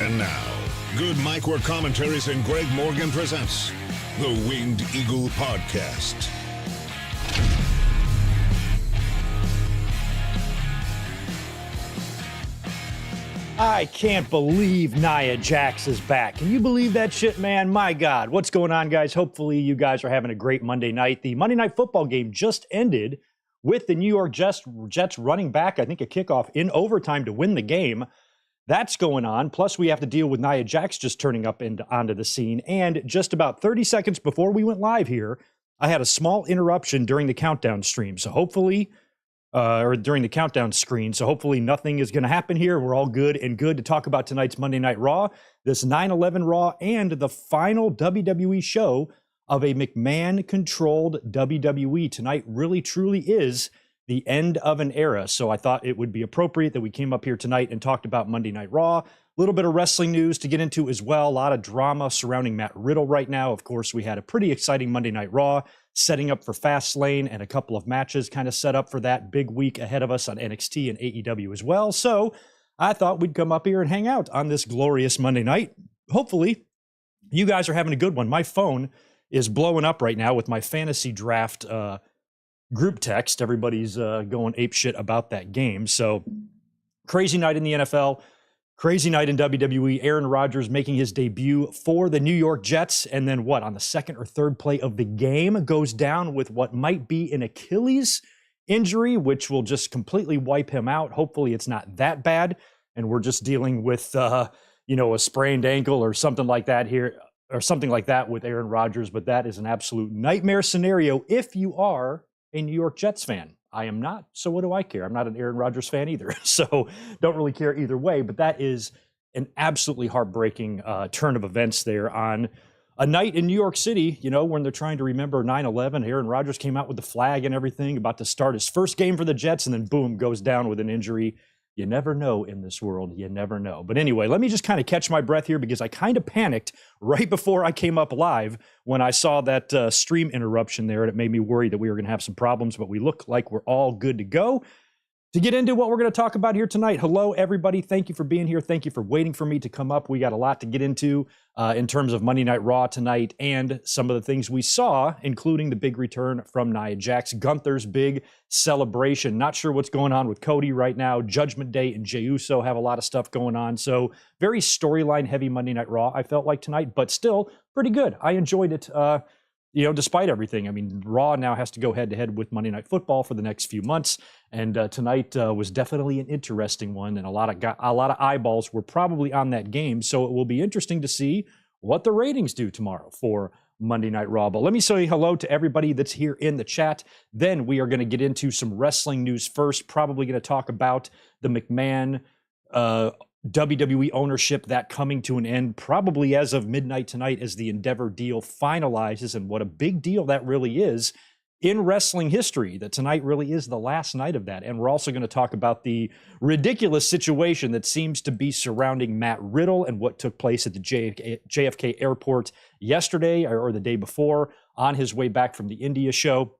And now, good mic work commentaries and Greg Morgan presents the Winged Eagle Podcast. I can't believe Nia Jax is back. Can you believe that shit, man? My God. What's going on, guys? Hopefully you guys are having a great Monday night. The Monday Night Football game just ended with the New York Jets running back, I think, a kickoff in overtime to win the game. That's going on. Plus, we have to deal with Nia Jax just turning up onto the scene. And just about 30 seconds before we went live here, I had a small interruption during the countdown stream. So hopefully, or during the countdown screen. So hopefully nothing is going to happen here. We're all good to talk about tonight's Monday Night Raw, this 9/11 Raw, and the final WWE show of a McMahon-controlled WWE. Tonight really, truly is the end of an era. So I thought it would be appropriate that we came up here tonight and talked about Monday Night Raw. A little bit of wrestling news to get into as well. A lot of drama surrounding Matt Riddle right now. Of course, we had a pretty exciting Monday Night Raw setting up for Fastlane and a couple of matches kind of set up for that big week ahead of us on NXT and AEW as well. So I thought we'd come up here and hang out on this glorious Monday night. Hopefully you guys are having a good one. My phone is blowing up right now with my fantasy draft group text. Everybody's going apeshit about that game. So crazy night in the NFL, crazy night in WWE. Aaron Rodgers making his debut for the New York Jets. And then on the second or third play of the game goes down with what might be an Achilles injury, which will just completely wipe him out. Hopefully it's not that bad. And we're just dealing with, a sprained ankle or something like that here, or something like that with Aaron Rodgers. But that is an absolute nightmare scenario if you are a New York Jets fan. I am not, so what do I care? I'm not an Aaron Rodgers fan either, so don't really care either way, but that is an absolutely heartbreaking turn of events there on a night in New York City, when they're trying to remember 9/11. Aaron Rodgers came out with the flag and everything, about to start his first game for the Jets, and then boom, goes down with an injury. You never know in this world. You never know. But anyway, let me just kind of catch my breath here because I kind of panicked right before I came up live when I saw that stream interruption there. And it made me worry that we were going to have some problems, but we look like we're all good to go. To get into what we're going to talk about here tonight, hello, everybody. Thank you for being here. Thank you for waiting for me to come up. We got a lot to get into in terms of Monday Night Raw tonight and some of the things we saw, including the big return from Nia Jax, Gunther's big celebration. Not sure what's going on with Cody right now. Judgment Day and Jey Uso have a lot of stuff going on. So very storyline heavy Monday Night Raw, I felt like tonight, but still pretty good. I enjoyed it. Despite everything. I mean, Raw now has to go head-to-head with Monday Night Football for the next few months, and tonight was definitely an interesting one, and a lot of eyeballs were probably on that game, so it will be interesting to see what the ratings do tomorrow for Monday Night Raw. But let me say hello to everybody that's here in the chat. Then we are going to get into some wrestling news first, probably going to talk about the McMahon WWE ownership, that coming to an end probably as of midnight tonight as the Endeavor deal finalizes, and what a big deal that really is in wrestling history, that tonight really is the last night of that. And we're also going to talk about the ridiculous situation that seems to be surrounding Matt Riddle and what took place at the JFK airport yesterday or the day before on his way back from the India show,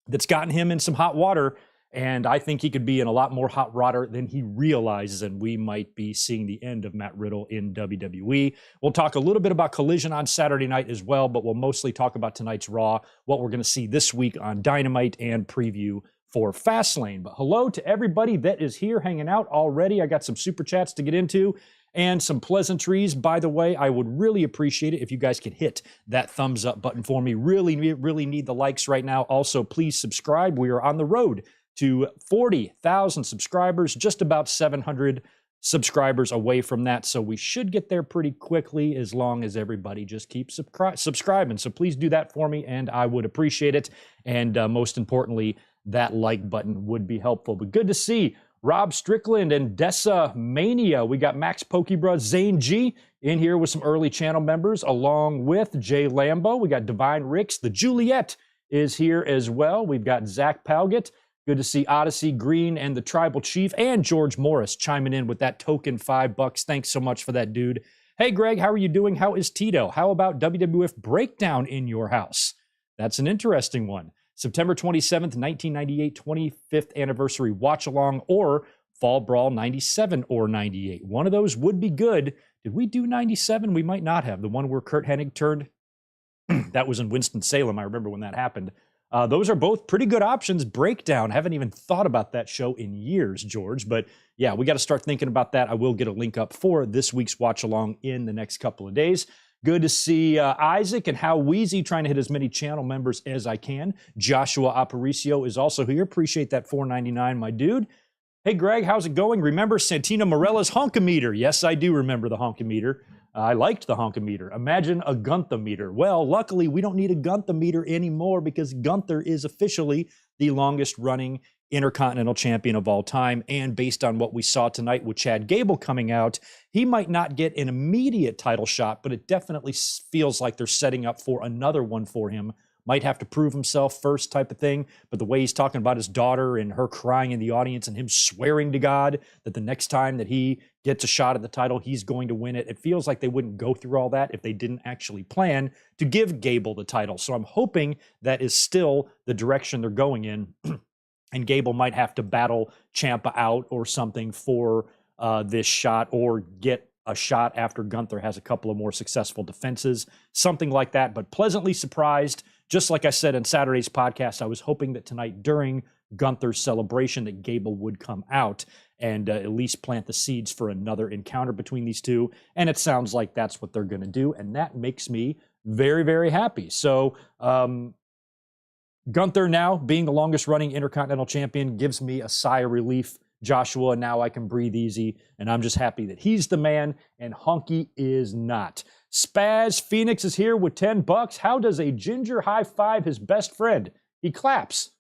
that's gotten him in some hot water. And I think he could be in a lot more hot water than he realizes, and we might be seeing the end of Matt Riddle in WWE. We'll talk a little bit about Collision on Saturday night as well, but we'll mostly talk about tonight's Raw, what we're going to see this week on Dynamite, and preview for Fastlane. But hello to everybody that is here hanging out already. I got some super chats to get into and some pleasantries. By the way, I would really appreciate it if you guys could hit that thumbs up button for me. Really need the likes right now. Also, please subscribe. We are on the road to 40,000 subscribers, just about 700 subscribers away from that. So we should get there pretty quickly as long as everybody just keeps subscribing. So please do that for me, and I would appreciate it. And most importantly, that like button would be helpful. But good to see Rob Strickland and Dessa Mania. We got Max Pokebra, Zane G in here with some early channel members, along with Jay Lambo. We got Divine Ricks. The Juliet is here as well. We've got Zach Palgett. Good to see Odyssey Green and the Tribal Chief and George Morris chiming in with that token $5. Thanks so much for that, dude. Hey, Greg, how are you doing? How is Tito? How about WWF Breakdown in your house? That's an interesting one. September 27th, 1998, 25th anniversary watch-along, or Fall Brawl 97 or 98. One of those would be good. Did we do 97? We might not have. The one where Kurt Hennig turned. That was in Winston-Salem. I remember when that happened. Those are both pretty good options. Breakdown. Haven't even thought about that show in years, George. But yeah, we got to start thinking about that. I will get a link up for this week's watch along in the next couple of days. Good to see Isaac and How Wheezy trying to hit as many channel members as I can. Joshua Aparicio is also here. Appreciate that $4.99, my dude. Hey, Greg, how's it going? Remember Santino Marella's honkometer? Yes, I do remember the honkometer. I liked the honkometer. Imagine a Gunther-meter. Well, luckily, we don't need a Gunther-meter anymore because Gunther is officially the longest-running Intercontinental Champion of all time. And based on what we saw tonight with Chad Gable coming out, he might not get an immediate title shot, but it definitely feels like they're setting up for another one for him. Might have to prove himself first type of thing, but the way he's talking about his daughter and her crying in the audience and him swearing to God that the next time that he gets a shot at the title, he's going to win it. It feels like they wouldn't go through all that if they didn't actually plan to give Gable the title. So I'm hoping that is still the direction they're going in. And Gable might have to battle Ciampa out or something for this shot, or get a shot after Gunther has a couple of more successful defenses, something like that. But pleasantly surprised. Just like I said in Saturday's podcast, I was hoping that tonight during Gunther's celebration that Gable would come out and at least plant the seeds for another encounter between these two. And it sounds like that's what they're going to do. And that makes me very, very happy. So Gunther now being the longest running Intercontinental Champion gives me a sigh of relief. Joshua, now I can breathe easy, and I'm just happy that he's the man and Honky is not. Spaz Phoenix is here with $10. How does a ginger high five his best friend? He claps.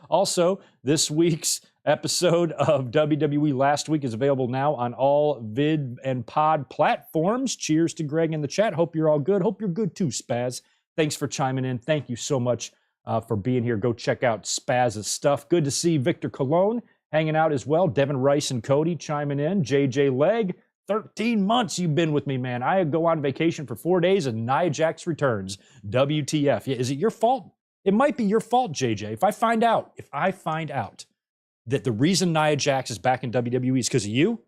Also, this week's episode of WWE Last Week is available now on all vid and pod platforms. Cheers to Greg in the chat. Hope you're all good. Hope you're good too, Spaz. Thanks for chiming in. Thank you so much for being here. Go check out Spaz's stuff. Good to see Victor Colon hanging out as well. Devin Rice and Cody chiming in. JJ Leg, 13 months you've been with me, man. I go on vacation for 4 days and Nia Jax returns. WTF. Yeah, is it your fault? It might be your fault, JJ. If I find out that the reason Nia Jax is back in WWE is because of you,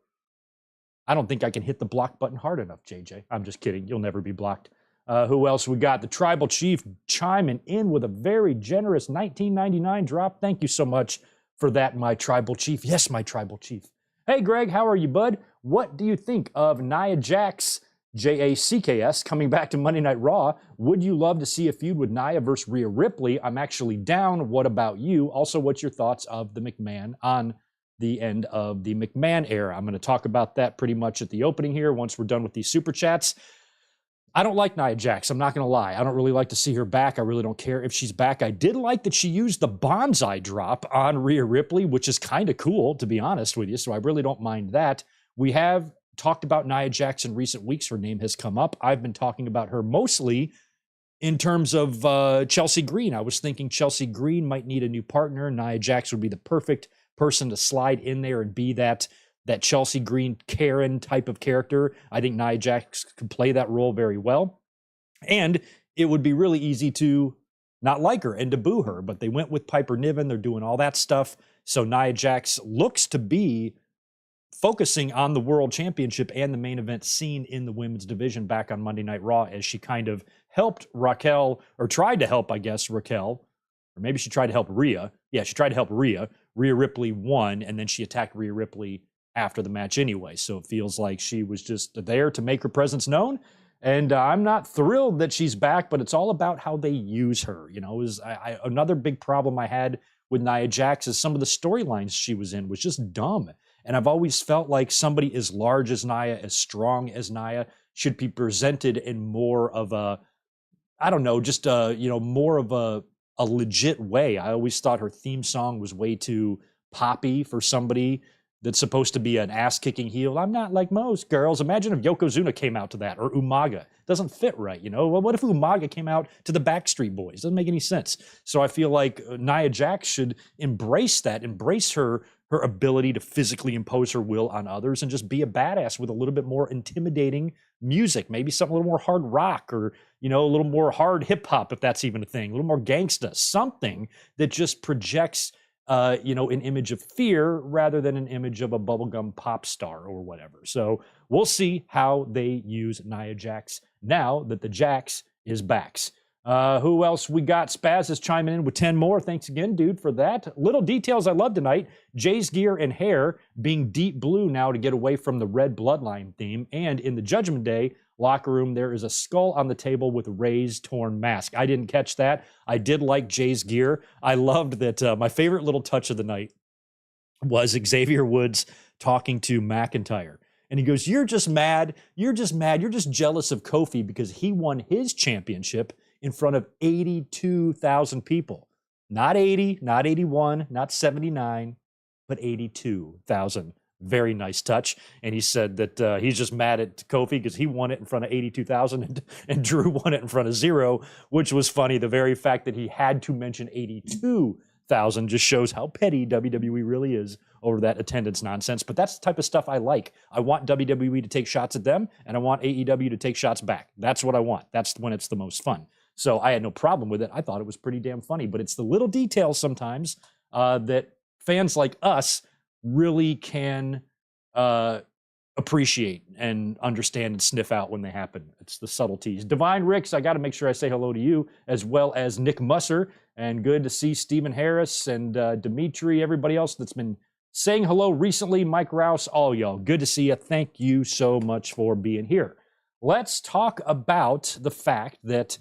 I don't think I can hit the block button hard enough, JJ. I'm just kidding. You'll never be blocked. Who else we got? The Tribal Chief chiming in with a very generous $19.99 drop. Thank you so much for that, my Tribal Chief. Yes, my Tribal Chief. Hey, Greg, how are you, bud? What do you think of Nia Jax, Jacks, coming back to Monday Night Raw? Would you love to see a feud with Nia versus Rhea Ripley? I'm actually down. What about you? Also, what's your thoughts of the McMahon on the end of the McMahon era? I'm going to talk about that pretty much at the opening here once we're done with these super chats. I don't like Nia Jax. I'm not going to lie. I don't really like to see her back. I really don't care if she's back. I did like that she used the bonsai drop on Rhea Ripley, which is kind of cool, to be honest with you. So I really don't mind that. We have talked about Nia Jax in recent weeks. Her name has come up. I've been talking about her mostly in terms of Chelsea Green. I was thinking Chelsea Green might need a new partner. Nia Jax would be the perfect person to slide in there and be that Chelsea Green Karen type of character. I think Nia Jax could play that role very well. And it would be really easy to not like her and to boo her. But they went with Piper Niven. They're doing all that stuff. So Nia Jax looks to be focusing on the World Championship and the main event scene in the women's division back on Monday Night Raw, as she kind of helped Raquel, or tried to help, I guess, Raquel. Or maybe she tried to help Rhea. Yeah, she tried to help Rhea. Rhea Ripley won, and then she attacked Rhea Ripley after the match anyway. So it feels like she was just there to make her presence known. And I'm not thrilled that she's back, but it's all about how they use her. You know, another big problem I had with Nia Jax is some of the storylines she was in was just dumb. And I've always felt like somebody as large as Nia, as strong as Nia, should be presented in more of a, I don't know, just more of a legit way. I always thought her theme song was way too poppy for somebody that's supposed to be an ass-kicking heel. I'm not like most girls. Imagine if Yokozuna came out to that, or Umaga. Doesn't fit right, you know? Well, what if Umaga came out to the Backstreet Boys? Doesn't make any sense. So I feel like Nia Jax should embrace that, embrace her ability to physically impose her will on others and just be a badass with a little bit more intimidating music, maybe something a little more hard rock, or, you know, a little more hard hip hop, if that's even a thing, a little more gangsta, something that just projects an image of fear rather than an image of a bubblegum pop star or whatever. So we'll see how they use Nia Jax now that the Jax is back. Who else we got? Spaz is chiming in with 10 more. Thanks again, dude, for that. Little details I love tonight. Jay's gear and hair being deep blue now to get away from the red bloodline theme. And in the Judgment Day locker room, there is a skull on the table with Ray's torn mask. I didn't catch that. I did like Jay's gear. I loved that. My favorite little touch of the night was Xavier Woods talking to McIntyre. And he goes, you're just mad. You're just mad. You're just jealous of Kofi because he won his championship in front of 82,000 people. Not 80, not 81, not 79, but 82,000. Very nice touch. And he said that he's just mad at Kofi because he won it in front of 82,000 and Drew won it in front of 0, which was funny. The very fact that he had to mention 82,000 just shows how petty WWE really is over that attendance nonsense. But that's the type of stuff I like. I want WWE to take shots at them, and I want AEW to take shots back. That's what I want. That's when it's the most fun. So I had no problem with it. I thought it was pretty damn funny. But it's the little details sometimes that fans like us really can appreciate and understand and sniff out when they happen. It's the subtleties. Divine Ricks, I got to make sure I say hello to you, as well as Nick Musser. And good to see Stephen Harris and Dimitri, everybody else that's been saying hello recently. Mike Rouse, all y'all. Good to see you. Thank you so much for being here. Let's talk about the fact that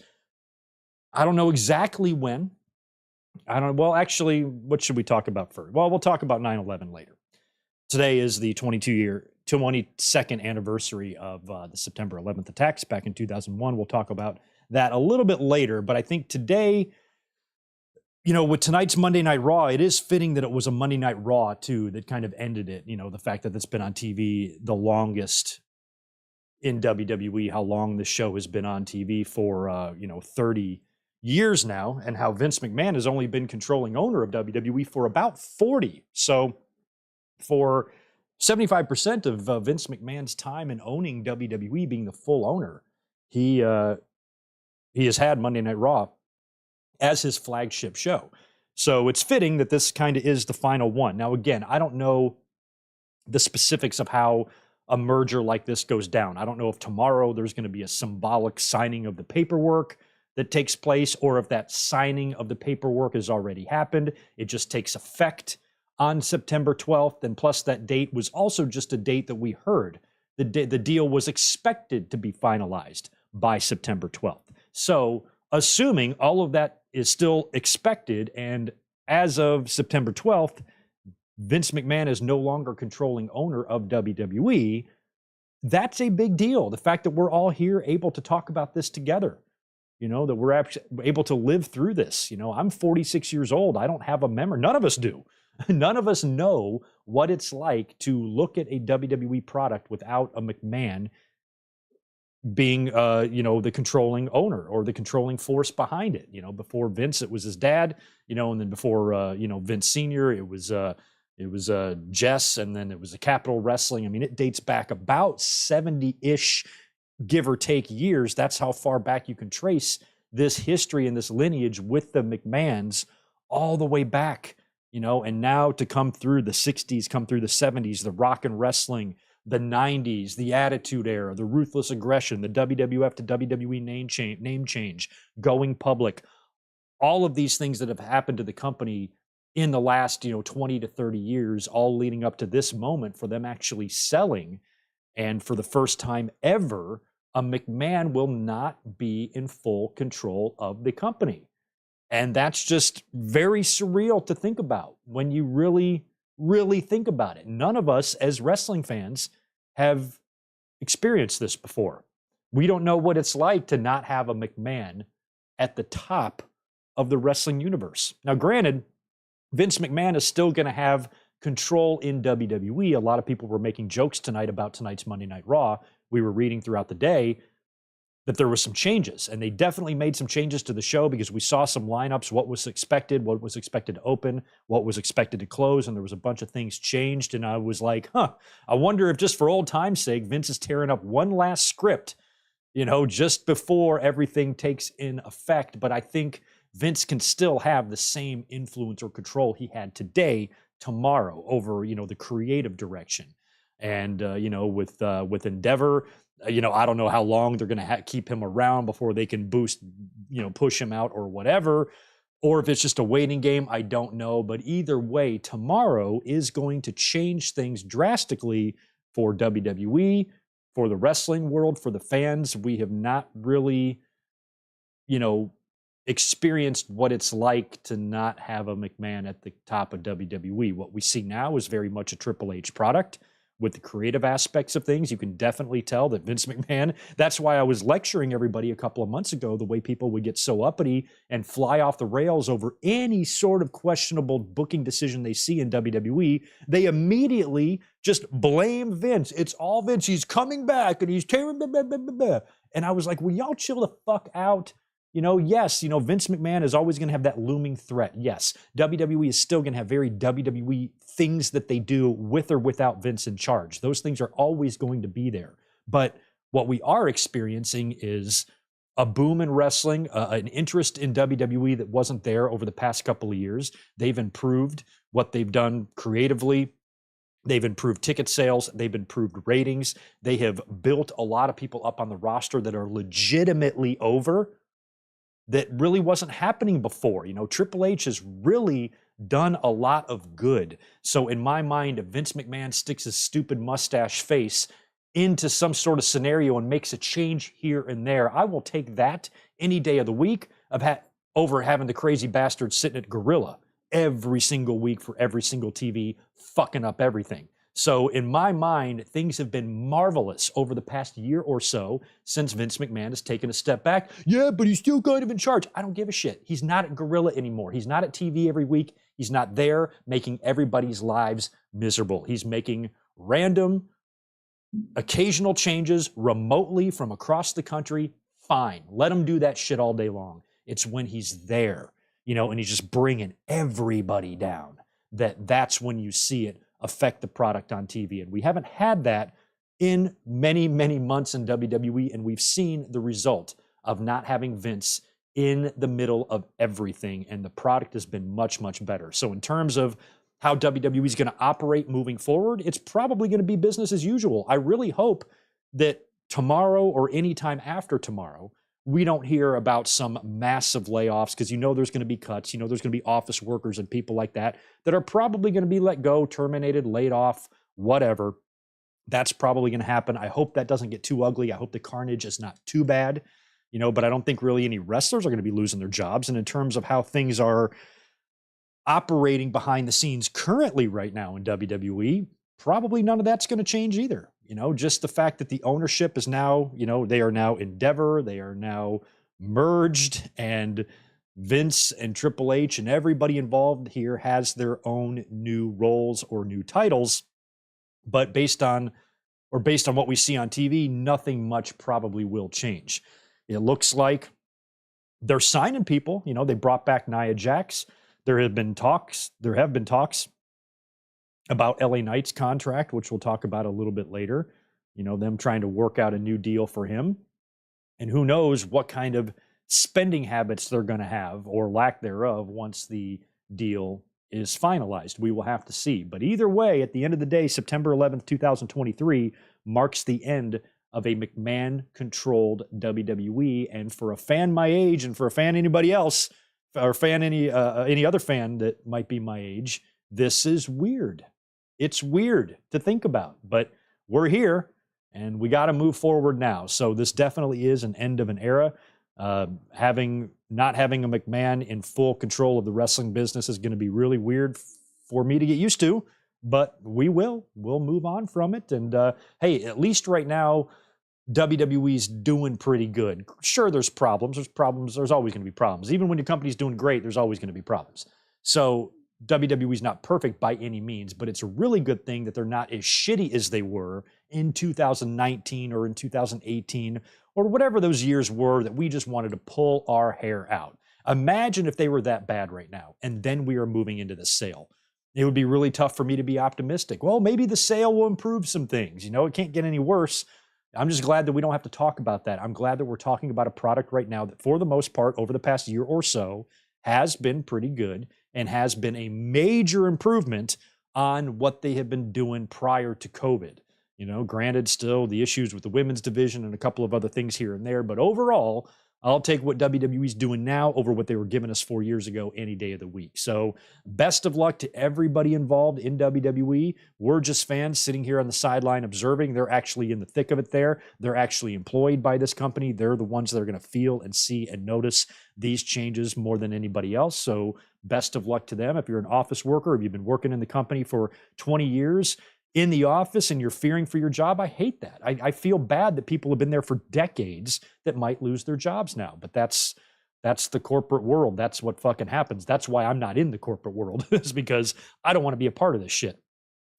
I don't know exactly when. Well, actually, what should we talk about first? Well, we'll talk about 9/11 later. Today is the 22nd anniversary of the September 11th attacks back in 2001. We'll talk about that a little bit later. But I think today, with tonight's Monday Night Raw, it is fitting that it was a Monday Night Raw, too, that kind of ended it. The fact that it's been on TV the longest in WWE, how long the show has been on TV for, 30 years now, and how Vince McMahon has only been controlling owner of WWE for about 40. So for 75% of Vince McMahon's time in owning WWE, being the full owner, he has had Monday Night Raw as his flagship show. So it's fitting that this kind of is the final one. Now, again, I don't know the specifics of how a merger like this goes down. I don't know if tomorrow there's going to be a symbolic signing of the paperwork that takes place, or if that signing of the paperwork has already happened. It just takes effect on September 12th. And plus, that date was also just a date that we heard. The deal was expected to be finalized by September 12th. So assuming all of that is still expected, and as of September 12th, Vince McMahon is no longer controlling owner of WWE, that's a big deal. The fact that we're all here able to talk about this together, that we're able to live through this. I'm 46 years old. I don't have a memory. None of us do. None of us know what it's like to look at a WWE product without a McMahon being, the controlling owner or the controlling force behind it. Before Vince, it was his dad, and then before, Vince Sr., it was Jess, and then it was a Capital Wrestling. I mean, it dates back about 70-ish, give or take, years. That's how far back you can trace this history and this lineage with the McMahons all the way back, and now to come through the 60s, come through the 70s, the rock and wrestling, the 90s, the Attitude Era, the Ruthless Aggression, the WWF to WWE name change, going public, all of these things that have happened to the company in the last, 20 to 30 years, all leading up to this moment for them actually selling. And for the first time ever, a McMahon will not be in full control of the company. And that's just very surreal to think about when you really, really think about it. None of us as wrestling fans have experienced this before. We don't know what it's like to not have a McMahon at the top of the wrestling universe. Now, granted, Vince McMahon is still going to have control in WWE. A lot of people were making jokes tonight about tonight's Monday Night Raw. We were reading throughout the day that there was some changes, and they definitely made some changes to the show because we saw some lineups, what was expected to open, what was expected to close, and there was a bunch of things changed. And I was like, I wonder if just for old time's sake, Vince is tearing up one last script, just before everything takes in effect. But I think Vince can still have the same influence or control he had today, tomorrow, over, the creative direction. And, with Endeavor, I don't know how long they're going to keep him around before they can push him out or whatever. Or if it's just a waiting game, I don't know. But either way, tomorrow is going to change things drastically for WWE, for the wrestling world, for the fans. We have not really, experienced what it's like to not have a McMahon at the top of WWE. What we see now is very much a Triple H product. With the creative aspects of things, you can definitely tell that Vince McMahon, that's why I was lecturing everybody a couple of months ago, the way people would get so uppity and fly off the rails over any sort of questionable booking decision they see in WWE. They immediately just blame Vince. It's all Vince. He's coming back and he's tearing, blah, blah, blah, blah, blah. And I was like, will y'all chill the fuck out? Yes, Vince McMahon is always going to have that looming threat. Yes, WWE is still going to have very WWE things that they do with or without Vince in charge. Those things are always going to be there. But what we are experiencing is a boom in wrestling, an interest in WWE that wasn't there over the past couple of years. They've improved what they've done creatively. They've improved ticket sales. They've improved ratings. They have built a lot of people up on the roster that are legitimately over. That really wasn't happening before. Triple H has really done a lot of good. So in my mind, if Vince McMahon sticks his stupid mustache face into some sort of scenario and makes a change here and there, I will take that any day of the week over having the crazy bastard sitting at Gorilla every single week for every single TV, fucking up everything. So in my mind, things have been marvelous over the past year or so since Vince McMahon has taken a step back. Yeah, but he's still kind of in charge. I don't give a shit. He's not at Gorilla anymore. He's not at TV every week. He's not there making everybody's lives miserable. He's making random, occasional changes remotely from across the country. Fine. Let him do that shit all day long. It's when he's there, and he's just bringing everybody down, that's when you see it affect the product on TV. And we haven't had that in many, many months in WWE, and we've seen the result of not having Vince in the middle of everything, and the product has been much, much better. So in terms of how WWE is going to operate moving forward, it's probably going to be business as usual. I really hope that tomorrow or any time after tomorrow, we don't hear about some massive layoffs, because there's going to be cuts. There's going to be office workers and people like that are probably going to be let go, terminated, laid off, whatever. That's probably going to happen. I hope that doesn't get too ugly. I hope the carnage is not too bad, but I don't think really any wrestlers are going to be losing their jobs. And in terms of how things are operating behind the scenes currently right now in WWE, probably none of that's going to change either. Just the fact that the ownership is now, they are now Endeavor, they are now merged, and Vince and Triple H and everybody involved here has their own new roles or new titles. But based on what we see on TV, nothing much probably will change. It looks like they're signing people. They brought back Nia Jax. There have been talks about LA Knight's contract, which we'll talk about a little bit later, them trying to work out a new deal for him. And who knows what kind of spending habits they're going to have, or lack thereof, once the deal is finalized. We will have to see. But either way, at the end of the day, September 11th, 2023 marks the end of a McMahon-controlled WWE. And for a fan my age, and for a fan anybody else, or fan any other fan that might be my age, this is weird. It's weird to think about, but we're here and we got to move forward now. So this definitely is an end of an era. Not having a McMahon in full control of the wrestling business is going to be really weird for me to get used to, but we'll move on from it. And hey, at least right now, WWE's doing pretty good. Sure, there's problems. There's always going to be problems. Even when your company's doing great, there's always going to be problems. So WWE's not perfect by any means, but it's a really good thing that they're not as shitty as they were in 2019 or in 2018 or whatever those years were that we just wanted to pull our hair out. Imagine if they were that bad right now, and then we are moving into the sale. It would be really tough for me to be optimistic. Well, maybe the sale will improve some things. It can't get any worse. I'm just glad that we don't have to talk about that. I'm glad that we're talking about a product right now that, for the most part, over the past year or so, has been pretty good and has been a major improvement on what they have been doing prior to COVID. You know, granted, still the issues with the women's division and a couple of other things here and there, but overall, I'll take what WWE's doing now over what they were giving us 4 years ago any day of the week. So best of luck to everybody involved in WWE. We're just fans sitting here on the sideline observing. They're actually in the thick of it there. They're actually employed by this company. They're the ones that are going to feel and see and notice these changes more than anybody else. So best of luck to them. If you're an office worker, if you've been working in the company for 20 years, in the office and you're fearing for your job, I hate that. I feel bad that people have been there for decades that might lose their jobs now. But that's the corporate world. That's what fucking happens. That's why I'm not in the corporate world, is because I don't want to be a part of this shit.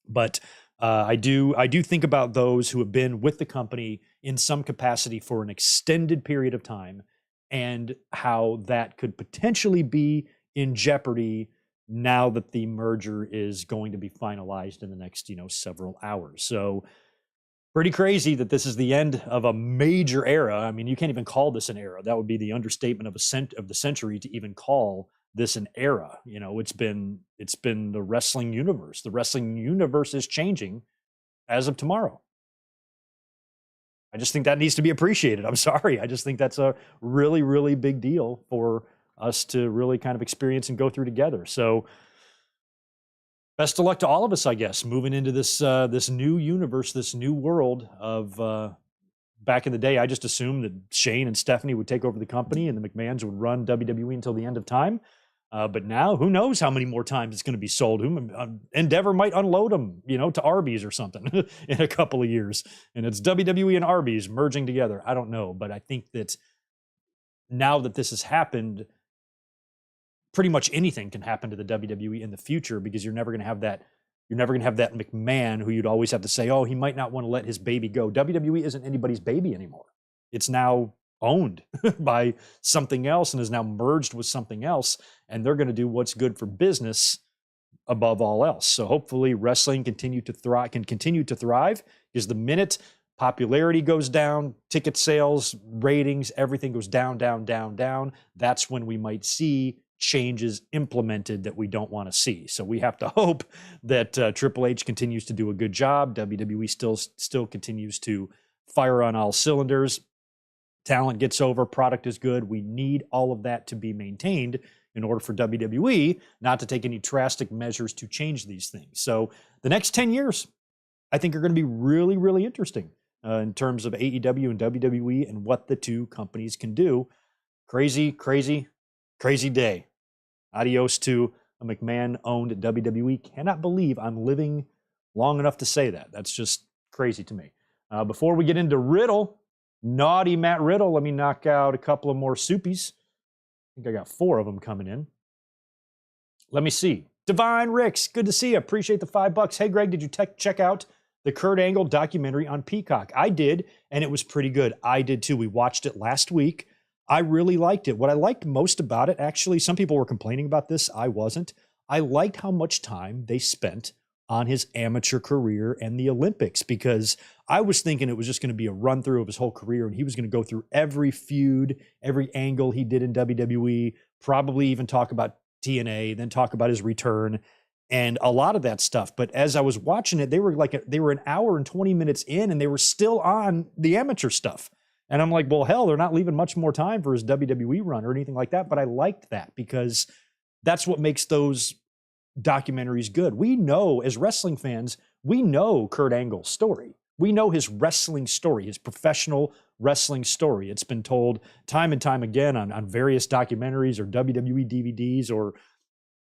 But I do think about those who have been with the company in some capacity for an extended period of time and how that could potentially be in jeopardy now that the merger is going to be finalized in the next, several hours. So pretty crazy that this is the end of a major era. I mean, you can't even call this an era. That would be the understatement of the century to even call this an era. It's been the wrestling universe. The wrestling universe is changing as of tomorrow. I just think that needs to be appreciated. I'm sorry. I just think that's a really, really big deal for us to really kind of experience and go through together. So best of luck to all of us, I guess, moving into this new universe, this new world of back in the day. I just assumed that Shane and Stephanie would take over the company and the McMahons would run WWE until the end of time. But now, who knows how many more times it's going to be sold? Endeavor might unload them, to Arby's or something in a couple of years. And it's WWE and Arby's merging together. I don't know. But I think that now that this has happened, pretty much anything can happen to the WWE in the future, because you're never going to have that. You're never going to have that McMahon who you'd always have to say, oh, he might not want to let his baby go. WWE isn't anybody's baby anymore. It's now owned by something else and is now merged with something else. And they're going to do what's good for business above all else. So hopefully wrestling can continue to thrive, because the minute popularity goes down, ticket sales, ratings, everything goes down, down, down, down, that's when we might see changes implemented that we don't want to see. So we have to hope that Triple H continues to do a good job. WWE still continues to fire on all cylinders. Talent gets over, product is good. We need all of that to be maintained in order for WWE not to take any drastic measures to change these things. So the next 10 years, I think, are going to be really, really interesting in terms of AEW and WWE and what the two companies can do. Crazy, crazy, crazy day. Adios to a McMahon-owned WWE. Cannot believe I'm living long enough to say that. That's just crazy to me. Before we get into Riddle, naughty Matt Riddle, let me knock out a couple of more soupies. I think I got 4 of them coming in. Let me see. Divine Ricks, good to see you. Appreciate the $5. Hey, Greg, did you check out the Kurt Angle documentary on Peacock? I did, and it was pretty good. I did too. We watched it last week. I really liked it. What I liked most about it, actually, some people were complaining about this. I wasn't. I liked how much time they spent on his amateur career and the Olympics, because I was thinking it was just going to be a run through of his whole career, and he was going to go through every feud, every angle he did in WWE, probably even talk about TNA, then talk about his return and a lot of that stuff. But as I was watching it, they were an hour and 20 minutes in, and they were still on the amateur stuff. And I'm like, well, hell, they're not leaving much more time for his WWE run or anything like that. But I liked that, because that's what makes those documentaries good. We know, as wrestling fans, we know Kurt Angle's story. We know his wrestling story, his professional wrestling story. It's been told time and time again on various documentaries or WWE DVDs or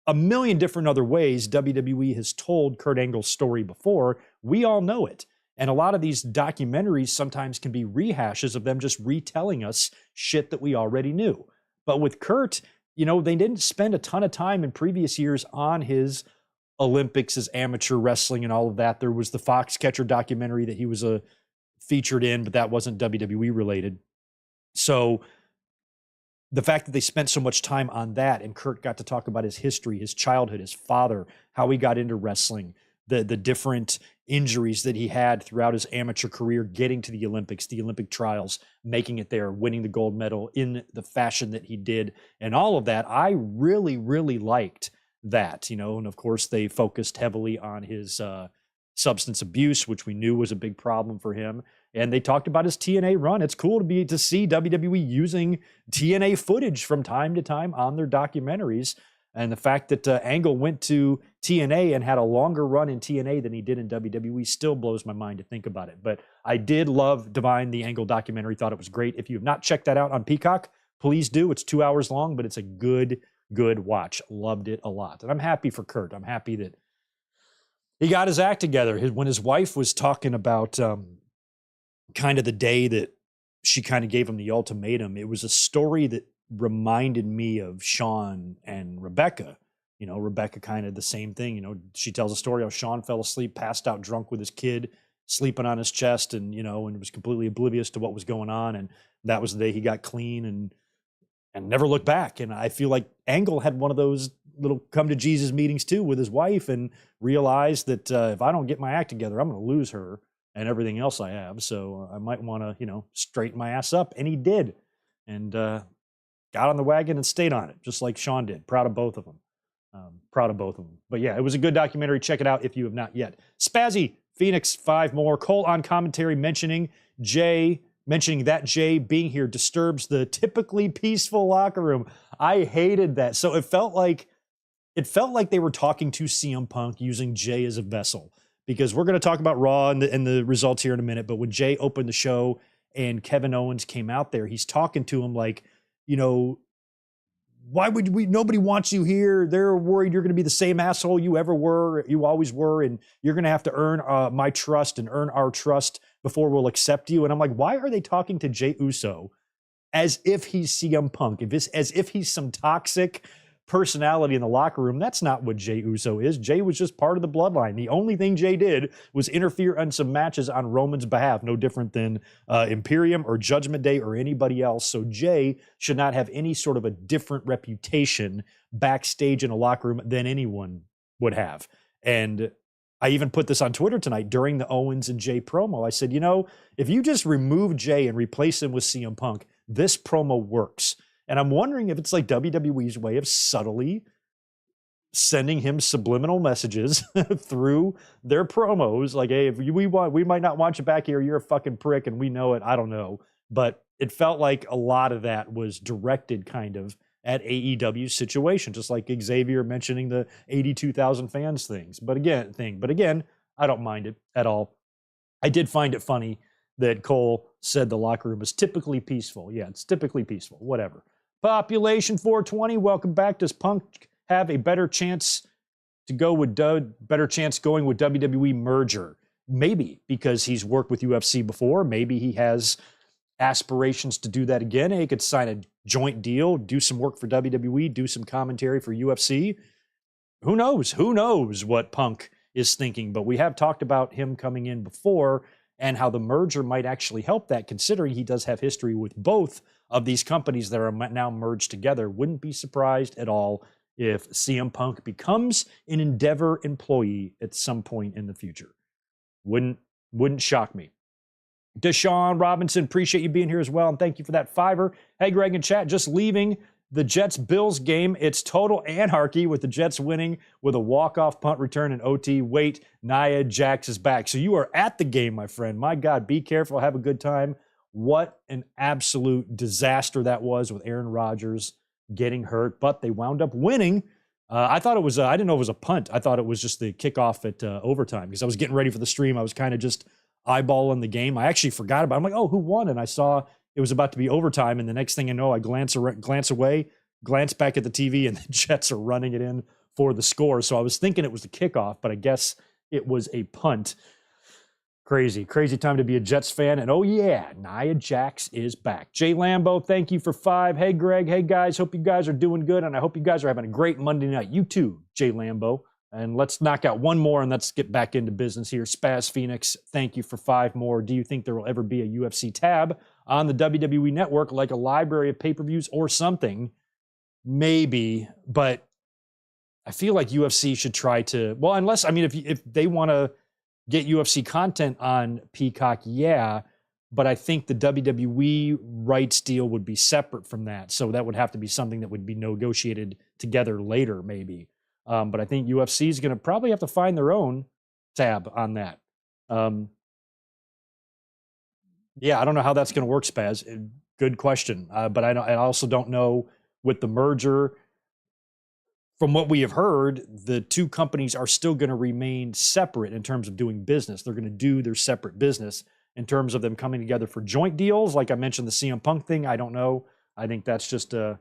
a million different other ways. WWE has told Kurt Angle's story before. We all know it. And a lot of these documentaries sometimes can be rehashes of them just retelling us shit that we already knew. But with Kurt, they didn't spend a ton of time in previous years on his Olympics, his amateur wrestling and all of that. There was the Foxcatcher documentary that he was featured in, but that wasn't WWE related. So the fact that they spent so much time on that, and Kurt got to talk about his history, his childhood, his father, how he got into wrestling, the different injuries that he had throughout his amateur career, getting to the Olympics, the Olympic trials, making it there, winning the gold medal in the fashion that he did, and all of that. I really, really liked that, and of course they focused heavily on his substance abuse, which we knew was a big problem for him. And they talked about his TNA run. It's cool to see WWE using TNA footage from time to time on their documentaries. And the fact that Angle went to TNA and had a longer run in TNA than he did in WWE still blows my mind to think about it. But I did love Divine, the Angle documentary. Thought it was great. If you have not checked that out on Peacock, please do. It's 2 hours long, but it's a good watch. Loved it a lot. And I'm happy for Kurt. I'm happy that he got his act together. When his wife was talking about kind of the day that she kind of gave him the ultimatum, it was a story that reminded me of Shawn and Rebecca. Rebecca kind of the same thing. She tells a story how Shawn fell asleep, passed out drunk with his kid, sleeping on his chest, and was completely oblivious to what was going on. And that was the day he got clean and never looked back. And I feel like Angle had one of those little come to Jesus meetings too with his wife, and realized that if I don't get my act together, I'm going to lose her and everything else I have. So I might want to, straighten my ass up. And he did. And got on the wagon and stayed on it, just like Shawn did. Proud of both of them. But yeah, it was a good documentary. Check it out if you have not yet. Spazzy Phoenix, 5 more. Cole on commentary mentioning that Jay being here disturbs the typically peaceful locker room. I hated that. So it felt like they were talking to CM Punk using Jay as a vessel, because we're going to talk about Raw and the results here in a minute. But when Jay opened the show and Kevin Owens came out there, he's talking to him like, why would nobody wants you here. They're worried you're going to be the same asshole you always were. And you're going to have to earn my trust and earn our trust before we'll accept you. And I'm like, why are they talking to Jey Uso as if he's CM Punk? As if he's some toxic personality in the locker room? That's not what Jey Uso is. Jay was just part of the bloodline. The only thing Jay did was interfere on some matches on Roman's behalf, no different than Imperium or Judgment Day or anybody else. So Jay should not have any sort of a different reputation backstage in a locker room than anyone would have. And I even put this on Twitter tonight during the Owens and Jay promo. I said, if you just remove Jay and replace him with CM Punk, this promo works. And I'm wondering if it's like WWE's way of subtly sending him subliminal messages through their promos. Like, hey, if we might not want you back here. You're a fucking prick and we know it. I don't know. But it felt like a lot of that was directed kind of at AEW's situation, just like Xavier mentioning the 82,000 fans things. But again, I don't mind it at all. I did find it funny that Cole said the locker room is typically peaceful. Yeah, it's typically peaceful. Whatever. Population 420, welcome back. Does Punk have a better chance going with WWE merger? Maybe, because he's worked with UFC before. Maybe he has aspirations to do that again. He could sign a joint deal, do some work for WWE, do some commentary for UFC. Who knows? Who knows what Punk is thinking? But we have talked about him coming in before and how the merger might actually help that, considering he does have history with both of these companies that are now merged together. Wouldn't be surprised at all if CM Punk becomes an Endeavor employee at some point in the future. Wouldn't shock me. Deshaun Robinson, appreciate you being here as well, and thank you for that $5. Hey, Greg and chat, just leaving the Jets-Bills game. It's total anarchy with the Jets winning with a walk-off punt return and OT. Wait, Nia Jax is back. So you are at the game, my friend. My God, be careful. Have a good time. What an absolute disaster that was with Aaron Rodgers getting hurt, but they wound up winning. I thought it was, I didn't know it was a punt. I thought it was just the kickoff at overtime, because I was getting ready for the stream. I was kind of just eyeballing the game. I actually forgot about it. I'm like, oh, who won? And I saw it was about to be overtime. And the next thing I know, I glance away, glance back at the TV, and the Jets are running it in for the score. So I was thinking it was the kickoff, but I guess it was a punt. Crazy time to be a Jets fan. And oh yeah, Nia Jax is back. Jay Lambo, thank you for $5. Hey Greg, hey guys, hope you guys are doing good. And I hope you guys are having a great Monday night. You too, Jay Lambo. And let's knock out one more and let's get back into business here. Spaz Phoenix, thank you for 5 more. Do you think there will ever be a UFC tab on the WWE network, like a library of pay-per-views or something? Maybe, but I feel like UFC should try to, well, unless, I mean, if they want to get UFC content on Peacock, yeah, but I think the WWE rights deal would be separate from that. So that would have to be something that would be negotiated together later, maybe. But I think UFC is going to probably have to find their own tab on that. Yeah, I don't know how that's going to work, Spaz. Good question. But I also don't know with the merger. From what we have heard, the two companies are still going to remain separate in terms of doing business. They're going to do their separate business. In terms of them coming together for joint deals, like I mentioned, the CM Punk thing, I don't know. I think that's just a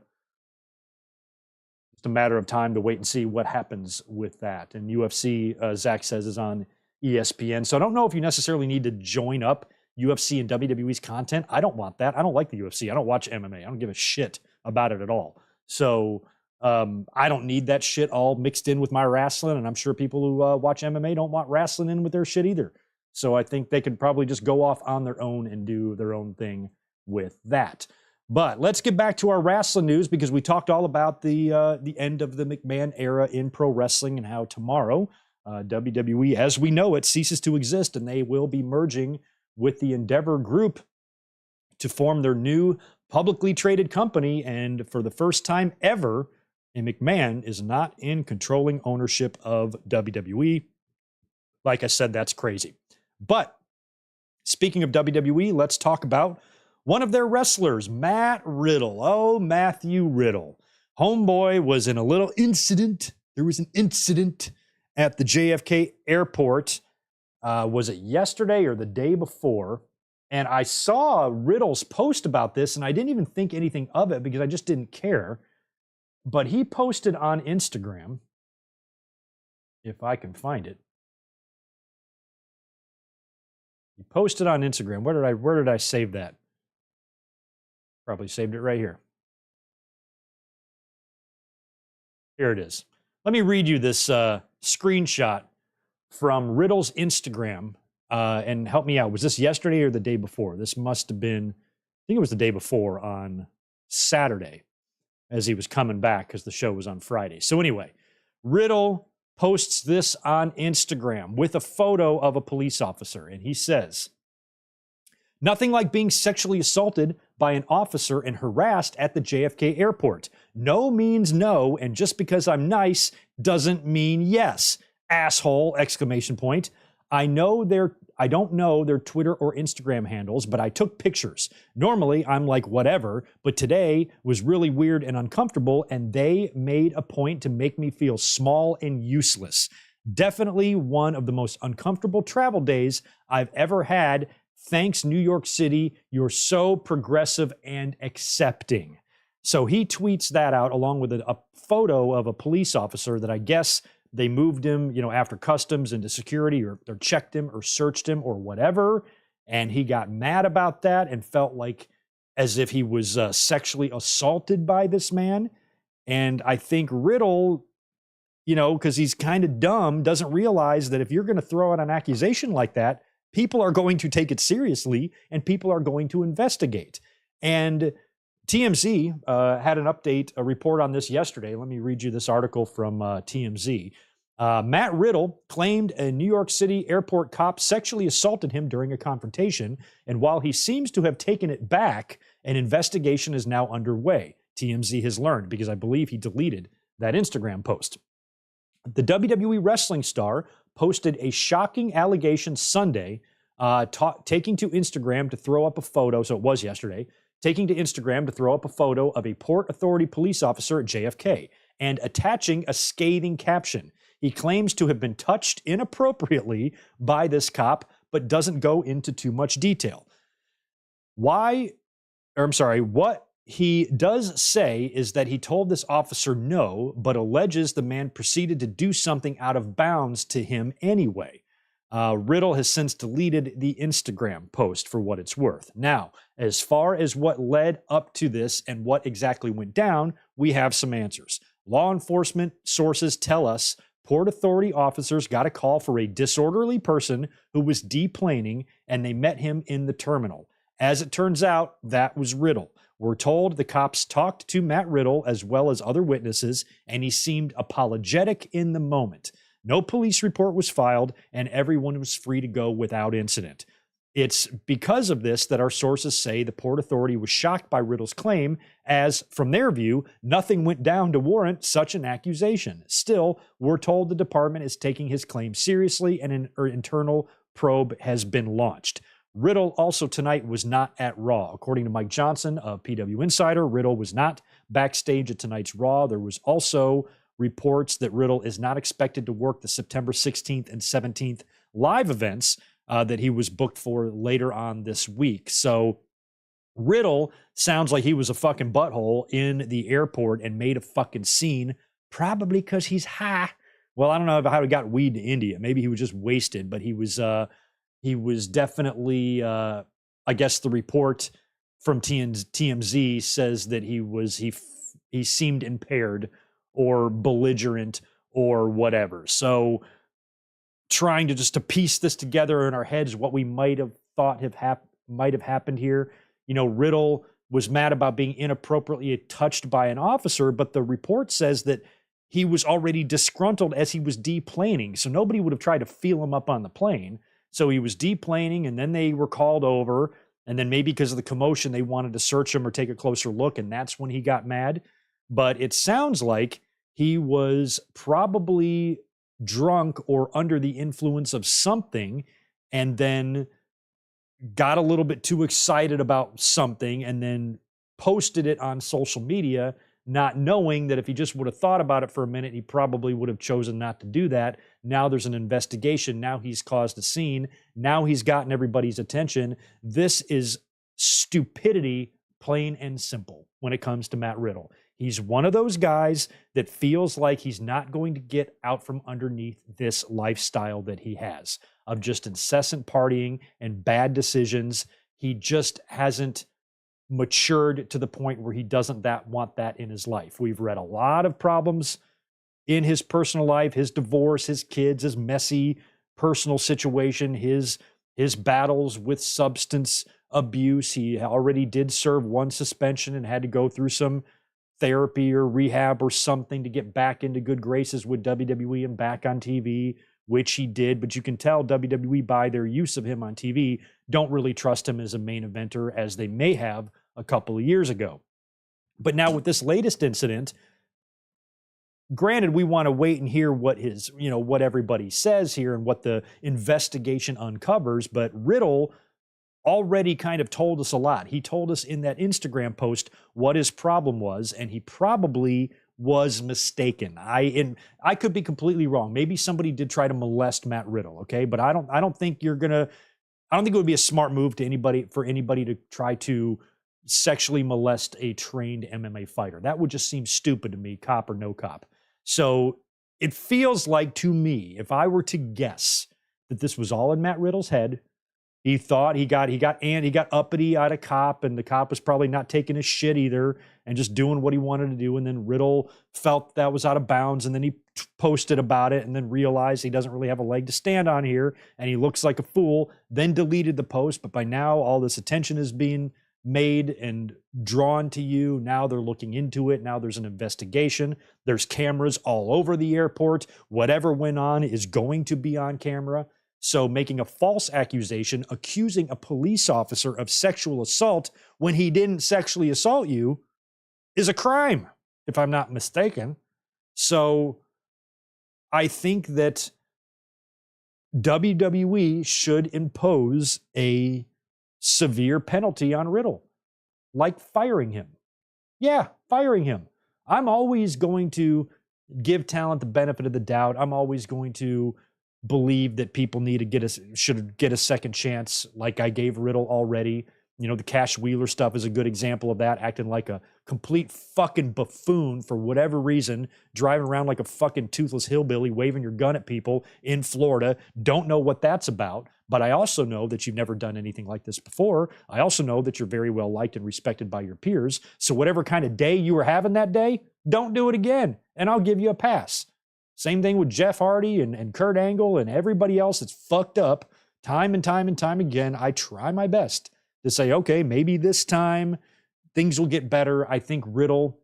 matter of time to wait and see what happens with that. And UFC, Zach says, is on ESPN. So I don't know if you necessarily need to join up UFC and WWE's content. I don't want that. I don't like the UFC. I don't watch MMA. I don't give a shit about it at all. So I don't need that shit all mixed in with my wrestling. And I'm sure people who watch MMA don't want wrestling in with their shit either. So I think they could probably just go off on their own and do their own thing with that. But let's get back to our wrestling news, because we talked all about the end of the McMahon era in pro wrestling and how tomorrow WWE, as we know it, ceases to exist, and they will be merging with the Endeavor Group to form their new publicly traded company. And for the first time ever, McMahon is not in controlling ownership of WWE. Like I said, that's crazy. But speaking of WWE, let's talk about one of their wrestlers, Matt Riddle. Oh, Matthew Riddle. Homeboy was in a little incident. There was an incident at the JFK airport. Was it yesterday or the day before? And I saw Riddle's post about this, and I didn't even think anything of it because I just didn't care. But he posted on Instagram, if I can find it. He posted on Instagram. Where did I save that? Probably saved it right here. Here it is. Let me read you this screenshot from Riddle's Instagram and help me out. Was this yesterday or the day before? This must have been, I think it was the day before, on Saturday, as he was coming back because the show was on Friday. So anyway, Riddle posts this on Instagram with a photo of a police officer. And he says, "Nothing like being sexually assaulted by an officer and harassed at the JFK airport. No means no, and just because I'm nice doesn't mean yes. Asshole! Exclamation point. I don't know their Twitter or Instagram handles, but I took pictures. Normally, I'm like whatever, but today was really weird and uncomfortable, and they made a point to make me feel small and useless. Definitely one of the most uncomfortable travel days I've ever had. Thanks, New York City. You're so progressive and accepting." So he tweets that out along with a photo of a police officer that I guess they moved him, after customs into security, or checked him or searched him or whatever. And he got mad about that and felt like as if he was sexually assaulted by this man. And I think Riddle, because he's kind of dumb, doesn't realize that if you're going to throw out an accusation like that, people are going to take it seriously and people are going to investigate. And TMZ had an update, a report on this yesterday. Let me read you this article from TMZ. Matt Riddle claimed a New York City airport cop sexually assaulted him during a confrontation, and while he seems to have taken it back, an investigation is now underway. TMZ has learned, because I believe he deleted that Instagram post. The WWE wrestling star posted a shocking allegation Sunday, taking to Instagram to throw up a photo. So it was yesterday. Taking to Instagram to throw up a photo of a Port Authority police officer at JFK and attaching a scathing caption. He claims to have been touched inappropriately by this cop, but doesn't go into too much detail. What he does say is that he told this officer no, but alleges the man proceeded to do something out of bounds to him anyway. Riddle has since deleted the Instagram post for what it's worth. Now, as far as what led up to this and what exactly went down, we have some answers. Law enforcement sources tell us Port Authority officers got a call for a disorderly person who was deplaning, and they met him in the terminal. As it turns out, that was Riddle. We're told the cops talked to Matt Riddle as well as other witnesses, and he seemed apologetic in the moment. No police report was filed, and everyone was free to go without incident. It's because of this that our sources say the Port Authority was shocked by Riddle's claim, as, from their view, nothing went down to warrant such an accusation. Still, we're told the department is taking his claim seriously, and an internal probe has been launched. Riddle also tonight was not at Raw. According to Mike Johnson of PW Insider, Riddle was not backstage at tonight's Raw. There was also reports that Riddle is not expected to work the September 16th and 17th live events that he was booked for later on this week. So Riddle sounds like he was a fucking butthole in the airport and made a fucking scene, probably because he's high. Well, I don't know how he got weed to India. Maybe he was just wasted, but he was definitely, I guess the report from TMZ says that he seemed impaired or belligerent or whatever. So trying to piece this together in our heads, what we might have thought might have happened here. Riddle was mad about being inappropriately touched by an officer, but the report says that he was already disgruntled as he was deplaning. So nobody would have tried to feel him up on the plane. So he was deplaning, and then they were called over, and then maybe because of the commotion, they wanted to search him or take a closer look, and that's when he got mad. But it sounds like he was probably drunk or under the influence of something, and then got a little bit too excited about something, and then posted it on social media, not knowing that if he just would have thought about it for a minute, he probably would have chosen not to do that. Now there's an investigation. Now he's caused a scene. Now he's gotten everybody's attention. This is stupidity, plain and simple, when it comes to Matt Riddle. He's one of those guys that feels like he's not going to get out from underneath this lifestyle that he has of just incessant partying and bad decisions. He just hasn't matured to the point where he doesn't want that in his life. We've read a lot of problems in his personal life, his divorce, his kids, his messy personal situation, his battles with substance abuse. He already did serve one suspension and had to go through some therapy or rehab or something to get back into good graces with WWE and back on TV, which he did. But you can tell WWE, by their use of him on TV, don't really trust him as a main eventer as they may have a couple of years ago. But now with this latest incident, granted, we want to wait and hear what what everybody says here and what the investigation uncovers, but Riddle already kind of told us a lot. He told us in that Instagram post what his problem was, and he probably was mistaken. I could be completely wrong. Maybe somebody did try to molest Matt Riddle, okay? But I don't think it would be a smart move for anybody to try to sexually molest a trained MMA fighter. That would just seem stupid to me, cop or no cop. So it feels like, to me, if I were to guess, that this was all in Matt Riddle's head. He thought he got uppity at a cop, and the cop was probably not taking his shit either and just doing what he wanted to do. And then Riddle felt that was out of bounds, and then he posted about it and then realized he doesn't really have a leg to stand on here and he looks like a fool, then deleted the post. But by now, all this attention is being made and drawn to you. Now they're looking into it. Now there's an investigation. There's cameras all over the airport. Whatever went on is going to be on camera. So making a false accusation, accusing a police officer of sexual assault when he didn't sexually assault you, is a crime, if I'm not mistaken. So I think that WWE should impose a severe penalty on Riddle, like firing him. Yeah, firing him. I'm always going to give talent the benefit of the doubt. I'm always going to believe that people should get a second chance, like I gave Riddle already. The Cash Wheeler stuff is a good example of that, acting like a complete fucking buffoon for whatever reason, driving around like a fucking toothless hillbilly, waving your gun at people in Florida. Don't know what that's about, but I also know that you've never done anything like this before. I also know that you're very well liked and respected by your peers. So whatever kind of day you were having that day, don't do it again, and I'll give you a pass. Same thing with Jeff Hardy and Kurt Angle and everybody else that's fucked up time and time and time again. I try my best to say, okay, maybe this time things will get better. I think Riddle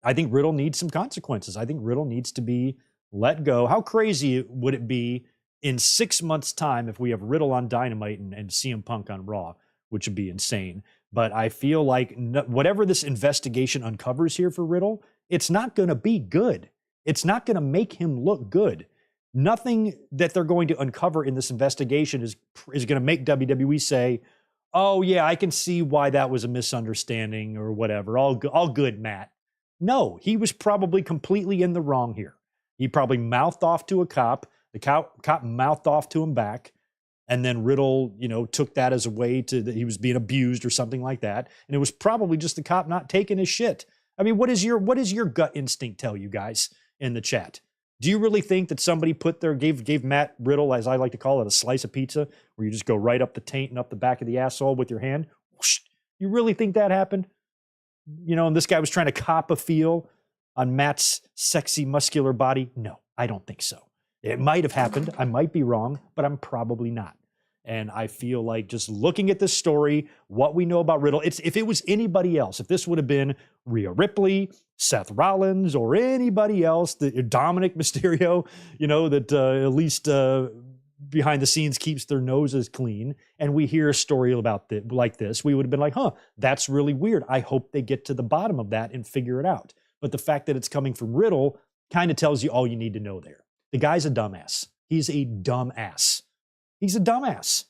needs some consequences. I think Riddle needs to be let go. How crazy would it be in 6 months' time if we have Riddle on Dynamite and CM Punk on Raw, which would be insane. But I feel like whatever this investigation uncovers here for Riddle, it's not going to be good. It's not going to make him look good. Nothing that they're going to uncover in this investigation is going to make WWE say, oh, yeah, I can see why that was a misunderstanding or whatever. All good, Matt. No, he was probably completely in the wrong here. He probably mouthed off to a cop. The cop mouthed off to him back. And then Riddle, took that as a way that he was being abused or something like that. And it was probably just the cop not taking his shit. I mean, what does your gut instinct tell you guys in the chat? Do you really think that somebody gave Matt Riddle, as I like to call it, a slice of pizza where you just go right up the taint and up the back of the asshole with your hand? Whoosh. You really think that happened? And this guy was trying to cop a feel on Matt's sexy, muscular body? No, I don't think so. It might have happened. I might be wrong, but I'm probably not. And I feel like just looking at this story, what we know about Riddle, if it was anybody else, if this would have been Rhea Ripley, Seth Rollins, or anybody else, Dominic Mysterio, that at least behind the scenes keeps their noses clean, and we hear a story about like this, we would have been like, that's really weird. I hope they get to the bottom of that and figure it out. But the fact that it's coming from Riddle kind of tells you all you need to know there. The guy's a dumbass. He's a dumbass. He's a dumbass.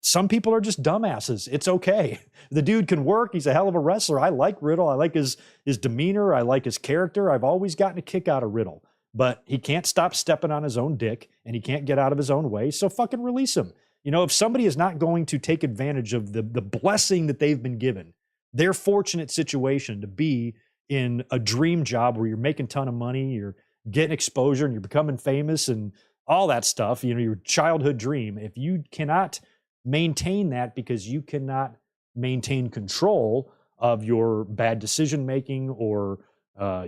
Some people are just dumbasses. It's okay. The dude can work. He's a hell of a wrestler. I like Riddle. I like his demeanor. I like his character. I've always gotten a kick out of Riddle. But he can't stop stepping on his own dick, and he can't get out of his own way, so fucking release him. If somebody is not going to take advantage of the blessing that they've been given, their fortunate situation to be in a dream job where you're making a ton of money, you're getting exposure, and you're becoming famous and all that stuff, your childhood dream, if you cannot maintain that because you cannot maintain control of your bad decision-making or,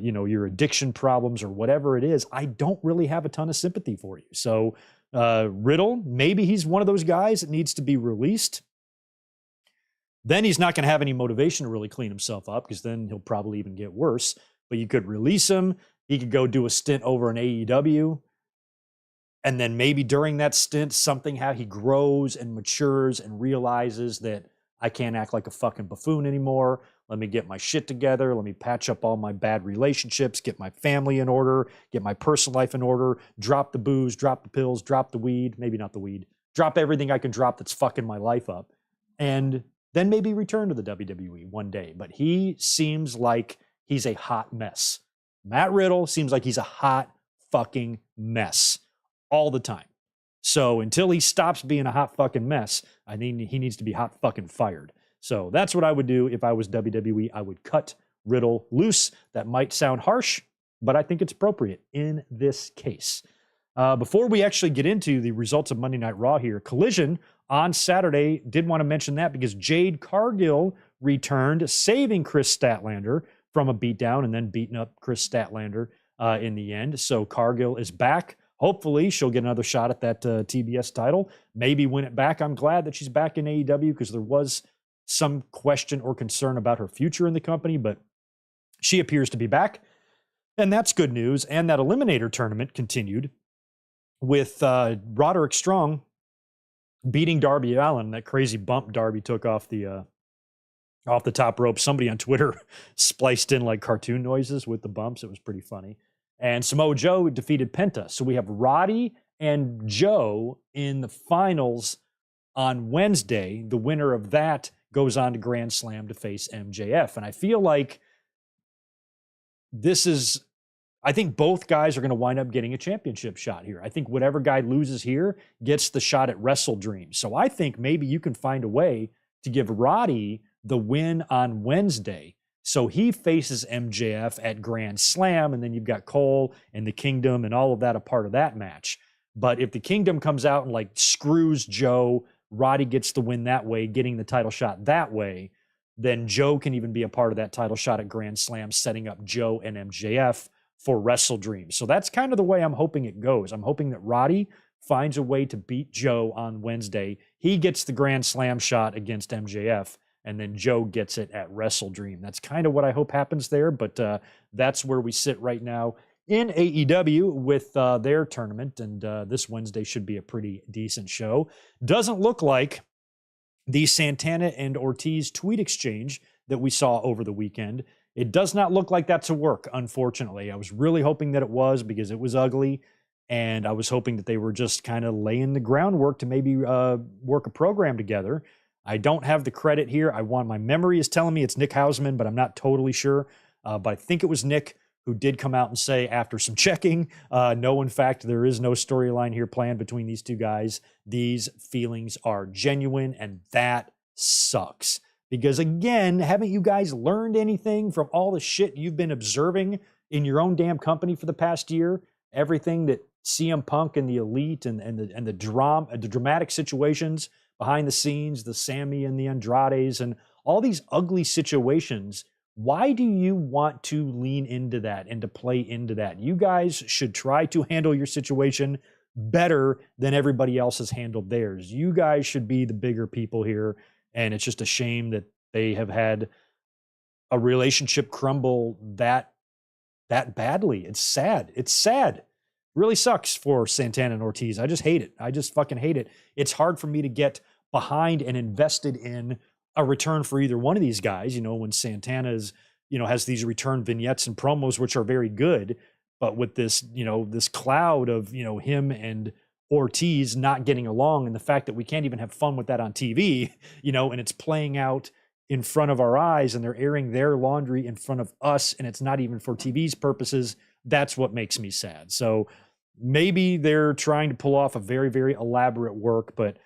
your addiction problems or whatever it is, I don't really have a ton of sympathy for you. So Riddle, maybe he's one of those guys that needs to be released. Then he's not going to have any motivation to really clean himself up because then he'll probably even get worse. But you could release him. He could go do a stint over in AEW. And then maybe during that stint, he grows and matures and realizes that I can't act like a fucking buffoon anymore. Let me get my shit together. Let me patch up all my bad relationships, get my family in order, get my personal life in order, drop the booze, drop the pills, drop the weed, maybe not the weed, drop everything I can drop that's fucking my life up. And then maybe return to the WWE one day. But he seems like he's a hot mess. Matt Riddle seems like he's a hot fucking mess all the time. So until he stops being a hot fucking mess, I think he needs to be hot fucking fired. So that's what I would do if I was WWE. I would cut Riddle loose. That might sound harsh, but I think it's appropriate in this case. Before we actually get into the results of Monday Night Raw here, Collision on Saturday, did want to mention that because Jade Cargill returned, saving Chris Statlander from a beatdown and then beating up Chris Statlander in the end. So Cargill is back. Hopefully she'll get another shot at that TBS title, maybe win it back. I'm glad that she's back in AEW because there was some question or concern about her future in the company, but she appears to be back. And that's good news. And that Eliminator tournament continued with Roderick Strong beating Darby Allin. That crazy bump Darby took off the top rope. Somebody on Twitter spliced in like cartoon noises with the bumps. It was pretty funny. And Samoa Joe defeated Penta. So we have Roddy and Joe in the finals on Wednesday. The winner of that goes on to Grand Slam to face MJF. And I feel like I think both guys are going to wind up getting a championship shot here. I think whatever guy loses here gets the shot at Wrestle Dream. So I think maybe you can find a way to give Roddy the win on Wednesday. So he faces MJF at Grand Slam, and then you've got Cole and the Kingdom and all of that a part of that match. But if the Kingdom comes out and like screws Joe, Roddy gets the win that way, getting the title shot that way, then Joe can even be a part of that title shot at Grand Slam, setting up Joe and MJF for Wrestle Dream. So that's kind of the way I'm hoping it goes. I'm hoping that Roddy finds a way to beat Joe on Wednesday, He gets the Grand Slam shot against MJF, and then Joe gets it at Wrestle Dream. That's kind of what I hope happens there, but that's where we sit right now in AEW with their tournament, and this Wednesday should be a pretty decent show. Doesn't look like the Santana and Ortiz tweet exchange that we saw over the weekend. It does not look like that's a work, unfortunately. I was really hoping that it was because it was ugly, and I was hoping that they were just kind of laying the groundwork to maybe work a program together. I don't have the credit here. My memory is telling me it's Nick Hausman, but I'm not totally sure. But I think it was Nick who did come out and say after some checking, no, in fact, there is no storyline here planned between these two guys. These feelings are genuine, and that sucks. Because again, haven't you guys learned anything from all the shit you've been observing in your own damn company for the past year? Everything that CM Punk and the Elite and the dramatic situations behind the scenes, the Sammy and the Andrades and all these ugly situations. Why do you want to lean into that and to play into that? You guys should try to handle your situation better than everybody else has handled theirs. You guys should be the bigger people here. And it's just a shame that they have had a relationship crumble that badly. It's sad. It's sad. Really sucks for Santana and Ortiz. I just hate it. I just fucking hate it. It's hard for me to get behind and invested in a return for either one of these guys. You know, when Santana's, has these return vignettes and promos, which are very good, but with this, this cloud of, him and Ortiz not getting along, and the fact that we can't even have fun with that on TV, and it's playing out in front of our eyes, and they're airing their laundry in front of us, and it's not even for TV's purposes. That's what makes me sad. So maybe they're trying to pull off a very, very elaborate work, but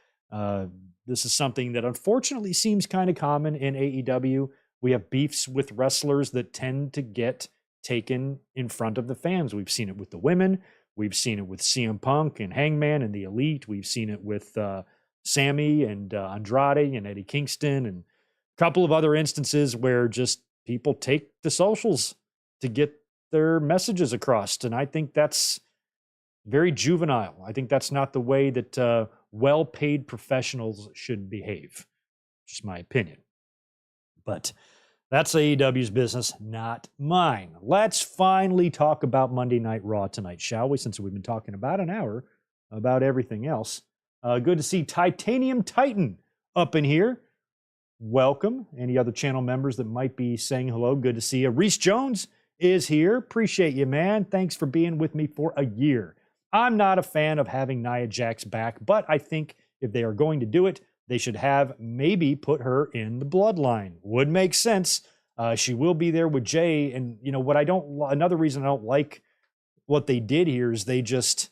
this is something that unfortunately seems kind of common in AEW. We have beefs with wrestlers that tend to get taken in front of the fans. We've seen it with the women. We've seen it with CM Punk and Hangman and the Elite. We've seen it with Sammy and Andrade and Eddie Kingston, and a couple of other instances where just people take the socials to get their messages across. And I think that's very juvenile. I think that's not the way that well-paid professionals should behave. Just my opinion. But that's AEW's business, not mine. Let's finally talk about Monday Night Raw tonight, shall we? Since we've been talking about an hour about everything else. Good to see Titanium Titan up in here. Welcome. Any other channel members that might be saying hello, good to see you. Reese Jones is here. Appreciate you, man. Thanks for being with me for a year. I'm not a fan of having Nia Jax back, but I think if they are going to do it, they should have maybe put her in the bloodline. Would make sense. She will be there with Jay. And another reason I don't like what they did here is they just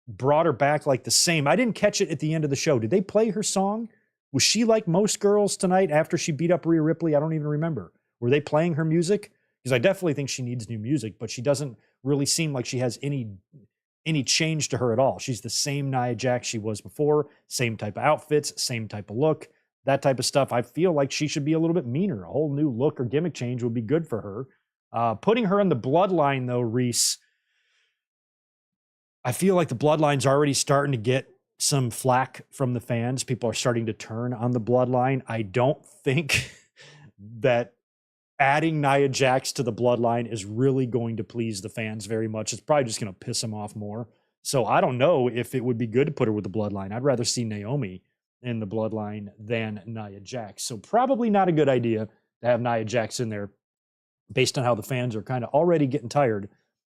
brought her back like the same. I didn't catch it at the end of the show. Did they play her song? Was she like most girls tonight after she beat up Rhea Ripley? I don't even remember. Were they playing her music? Because I definitely think she needs new music, but she doesn't really seem like she has any change to her at all. She's the same Nia Jax she was before, same type of outfits, same type of look, that type of stuff. I feel like she should be a little bit meaner. A whole new look or gimmick change would be good for her. Putting her in the bloodline, though, Reese, I feel like the bloodline's already starting to get some flack from the fans. People are starting to turn on the bloodline. I don't think that adding Nia Jax to the bloodline is really going to please the fans very much. It's probably just going to piss them off more. So I don't know if it would be good to put her with the bloodline. I'd rather see Naomi in the bloodline than Nia Jax. So probably not a good idea to have Nia Jax in there based on how the fans are kind of already getting tired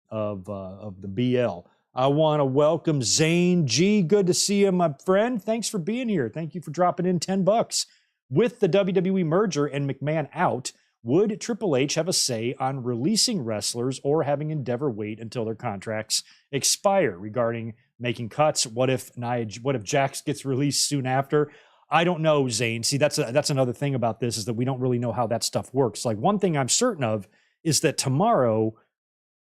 of the BL. I want to welcome Zane G. Good to see you, my friend. Thanks for being here. Thank you for dropping in $10. With the WWE merger and McMahon out, would Triple H have a say on releasing wrestlers or having Endeavor wait until their contracts expire regarding making cuts? What if Jax gets released soon after? I don't know, Zane. See, that's another thing about this is that we don't really know how that stuff works. Like, one thing I'm certain of is that tomorrow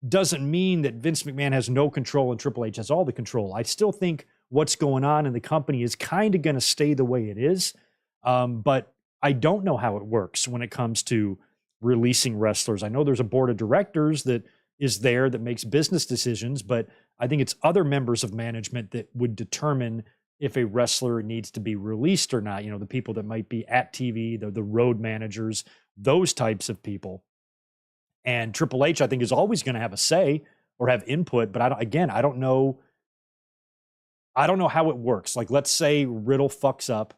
doesn't mean that Vince McMahon has no control and Triple H has all the control. I still think what's going on in the company is kind of going to stay the way it is. But I don't know how it works when it comes to releasing wrestlers. I know there's a board of directors that is there that makes business decisions, but I think it's other members of management that would determine if a wrestler needs to be released or not. You know, the people that might be at TV, the road managers, those types of people. And Triple H, I think, is always going to have a say or have input, but I don't know. I don't know how it works. Like, let's say Riddle fucks up.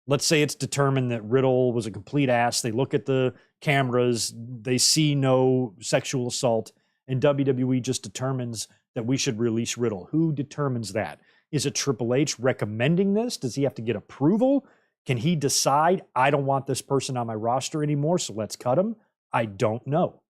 Let's say it's determined that Riddle was a complete ass. They look at the cameras, they see no sexual assault, and WWE just determines that we should release Riddle. Who determines that? Is it Triple H recommending this? Does he have to get approval? Can he decide, I don't want this person on my roster anymore, so let's cut him? I don't know.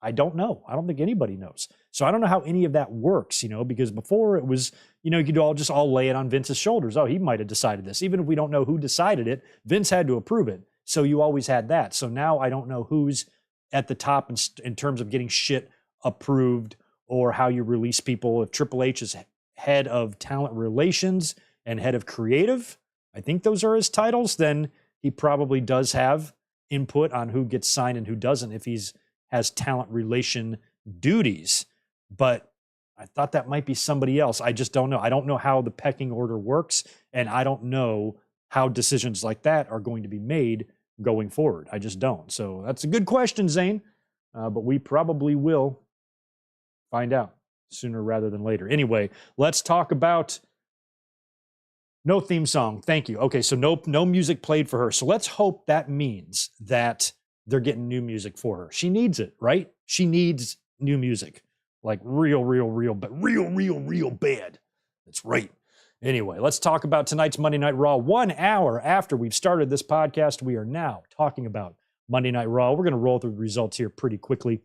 I don't think anybody knows. So I don't know how any of that works, you know, because before it was, you know, you could all lay it on Vince's shoulders. Oh, he might have decided this. Even if we don't know who decided it, Vince had to approve it. So you always had that. So now I don't know who's at the top in terms of getting shit approved or how you release people. If Triple H is head of talent relations and head of creative, I think those are his titles, then he probably does have input on who gets signed and who doesn't if he's has talent relation duties. But I thought that might be somebody else. I just don't know. I don't know how the pecking order works, and I don't know how decisions like that are going to be made going forward. I just don't. So that's a good question, Zane, but we probably will find out sooner rather than later. Anyway, let's talk about no theme song. Thank you. Okay, so no music played for her. So let's hope that means that they're getting new music for her. She needs it, right? She needs new music. Like real bad. That's right. Anyway, let's talk about tonight's Monday Night Raw. 1 hour after we've started this podcast, we are now talking about Monday Night Raw. We're going to roll through the results here pretty quickly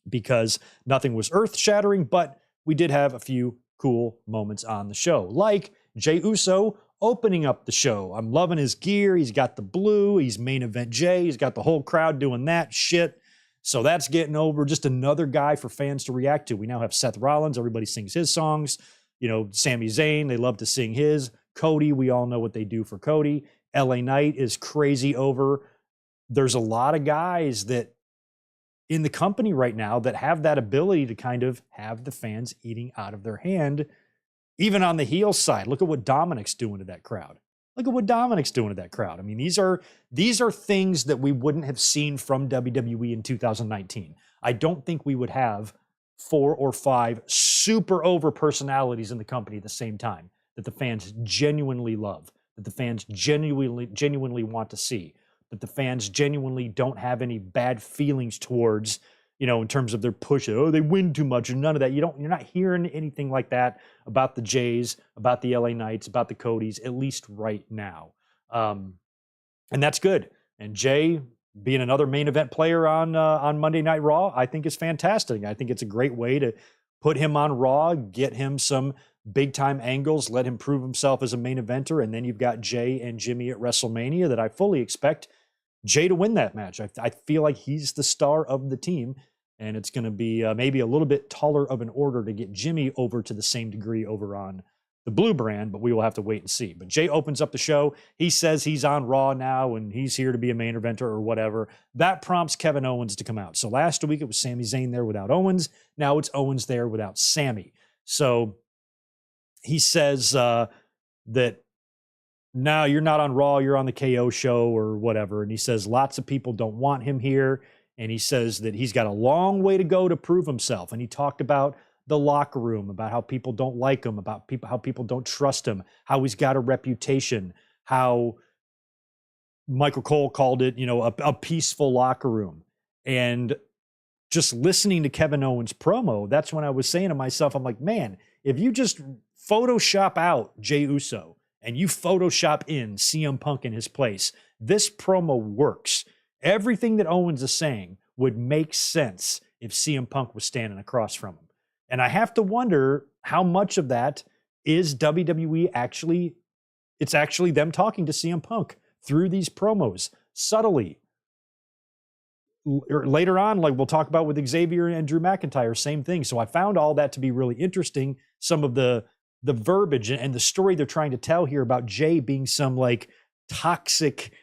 because nothing was earth-shattering, but we did have a few cool moments on the show, like Jey Uso opening up the show. I'm loving his gear. He's got the blue. He's main event Jey. He's got the whole crowd doing that shit. So that's getting over. Just another guy for fans to react to. We now have Seth Rollins. Everybody sings his songs. You know, Sami Zayn, they love to sing his. Cody, we all know what they do for Cody. LA Knight is crazy over. There's a lot of guys that in the company right now that have that ability to kind of have the fans eating out of their hand. Even on the heel side, look at what Dominic's doing to that crowd. I mean, these are things that we wouldn't have seen from WWE in 2019. I don't think we would have 4 or 5 super over personalities in the company at the same time that the fans genuinely love, that the fans genuinely want to see, that the fans genuinely don't have any bad feelings towards, you know, in terms of their push. Oh, they win too much, and none of that. You're not hearing anything like that about the Jays, about the LA Knights, about the Codys, at least right now. And that's good. And Jey being another main event player on Monday Night Raw, I think is fantastic. I think it's a great way to put him on Raw, get him some big time angles, let him prove himself as a main eventer, and then you've got Jey and Jimmy at WrestleMania that I fully expect Jey to win that match. I feel like he's the star of the team, and it's going to be maybe a little bit taller of an order to get Jimmy over to the same degree over on the Blue brand, but we will have to wait and see. But Jey opens up the show. He says he's on Raw now, and he's here to be a main eventer or whatever. That prompts Kevin Owens to come out. So last week it was Sami Zayn there without Owens. Now it's Owens there without Sami. So he says that now you're not on Raw, you're on the KO show or whatever. And he says lots of people don't want him here. And he says that he's got a long way to go to prove himself. And he talked about the locker room, about how people don't like him, about how people don't trust him, how he's got a reputation, how Michael Cole called it, you know, a peaceful locker room. And just listening to Kevin Owens' promo, that's when I was saying to myself, I'm like, man, if you just Photoshop out Jey Uso and you Photoshop in CM Punk in his place, this promo works. Everything that Owens is saying would make sense if CM Punk was standing across from him. And I have to wonder how much of that is WWE actually, it's actually them talking to CM Punk through these promos subtly. Later on, like we'll talk about with Xavier and Drew McIntyre, same thing. So I found all that to be really interesting. Some of the verbiage and the story they're trying to tell here about Jey being some like toxic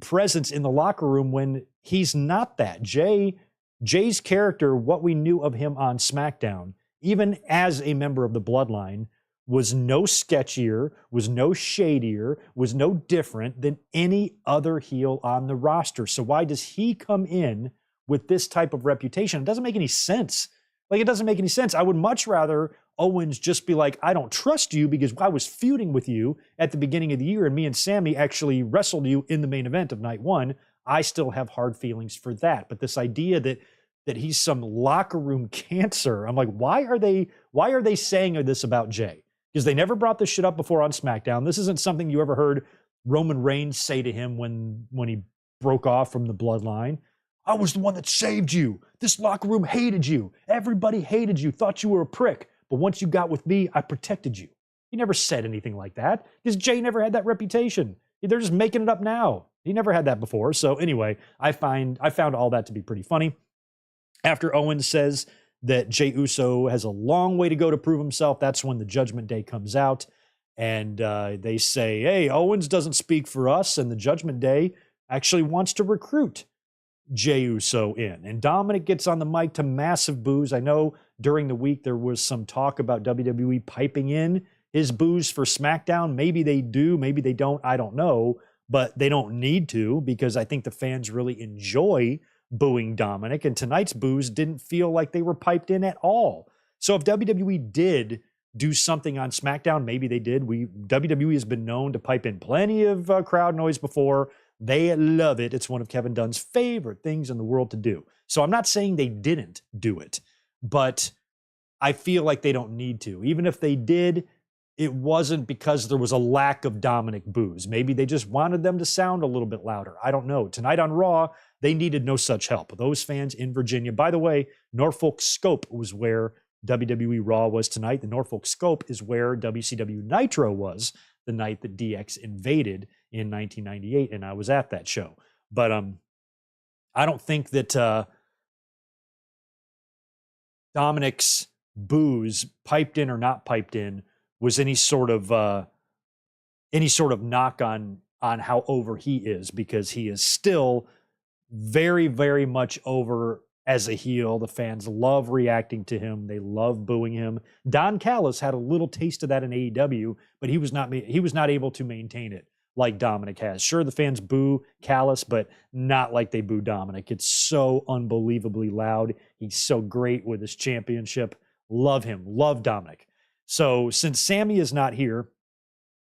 presence in the locker room when he's not that. Jey's character, what we knew of him on SmackDown, even as a member of the Bloodline, was no sketchier, was no shadier, was no different than any other heel on the roster. So why does he come in with this type of reputation? It doesn't make any sense. Like, it doesn't make any sense. I would much rather Owens just be like, I don't trust you because I was feuding with you at the beginning of the year and me and Sammy actually wrestled you in the main event of night one. I still have hard feelings for that. But this idea that he's some locker room cancer, I'm like, why are they saying this about Jay? Because they never brought this shit up before on SmackDown. This isn't something you ever heard Roman Reigns say to him when he broke off from the bloodline. I was the one that saved you. This locker room hated you. Everybody hated you, thought you were a prick. But once you got with me, I protected you. He never said anything like that because Jay never had that reputation. They're just making it up now. He never had that before. So anyway, I found all that to be pretty funny. After Owens says that Jey Uso has a long way to go to prove himself, that's when the Judgment Day comes out. And they say, hey, Owens doesn't speak for us. And the Judgment Day actually wants to recruit Jey Uso in. And Dominic gets on the mic to massive boos. I know during the week there was some talk about WWE piping in his boos for SmackDown. Maybe they do, maybe they don't. I don't know. But they don't need to because I think the fans really enjoy booing Dominic. And tonight's boos didn't feel like they were piped in at all. So if WWE did do something on SmackDown, maybe they did. WWE has been known to pipe in plenty of crowd noise before. They love it. It's one of Kevin Dunn's favorite things in the world to do. So I'm not saying they didn't do it, but I feel like they don't need to. Even if they did, it wasn't because there was a lack of Dominic boos. Maybe they just wanted them to sound a little bit louder. I don't know. Tonight on Raw, they needed no such help. Those fans in Virginia, by the way, Norfolk Scope was where WWE Raw was tonight. The Norfolk Scope is where WCW Nitro was the night that DX invaded in 1998, and I was at that show. But I don't think that Dominic's boos, piped in or not piped in, was any sort of knock on how over he is, because he is still very, very much over as a heel. The fans love reacting to him. They love booing him. Don Callis had a little taste of that in AEW, but he was not able to maintain it like Dominic has. Sure, the fans boo Callis, but not like they boo Dominic. It's so unbelievably loud. He's so great with his championship. Love him. Love Dominic. So since Sammy is not here,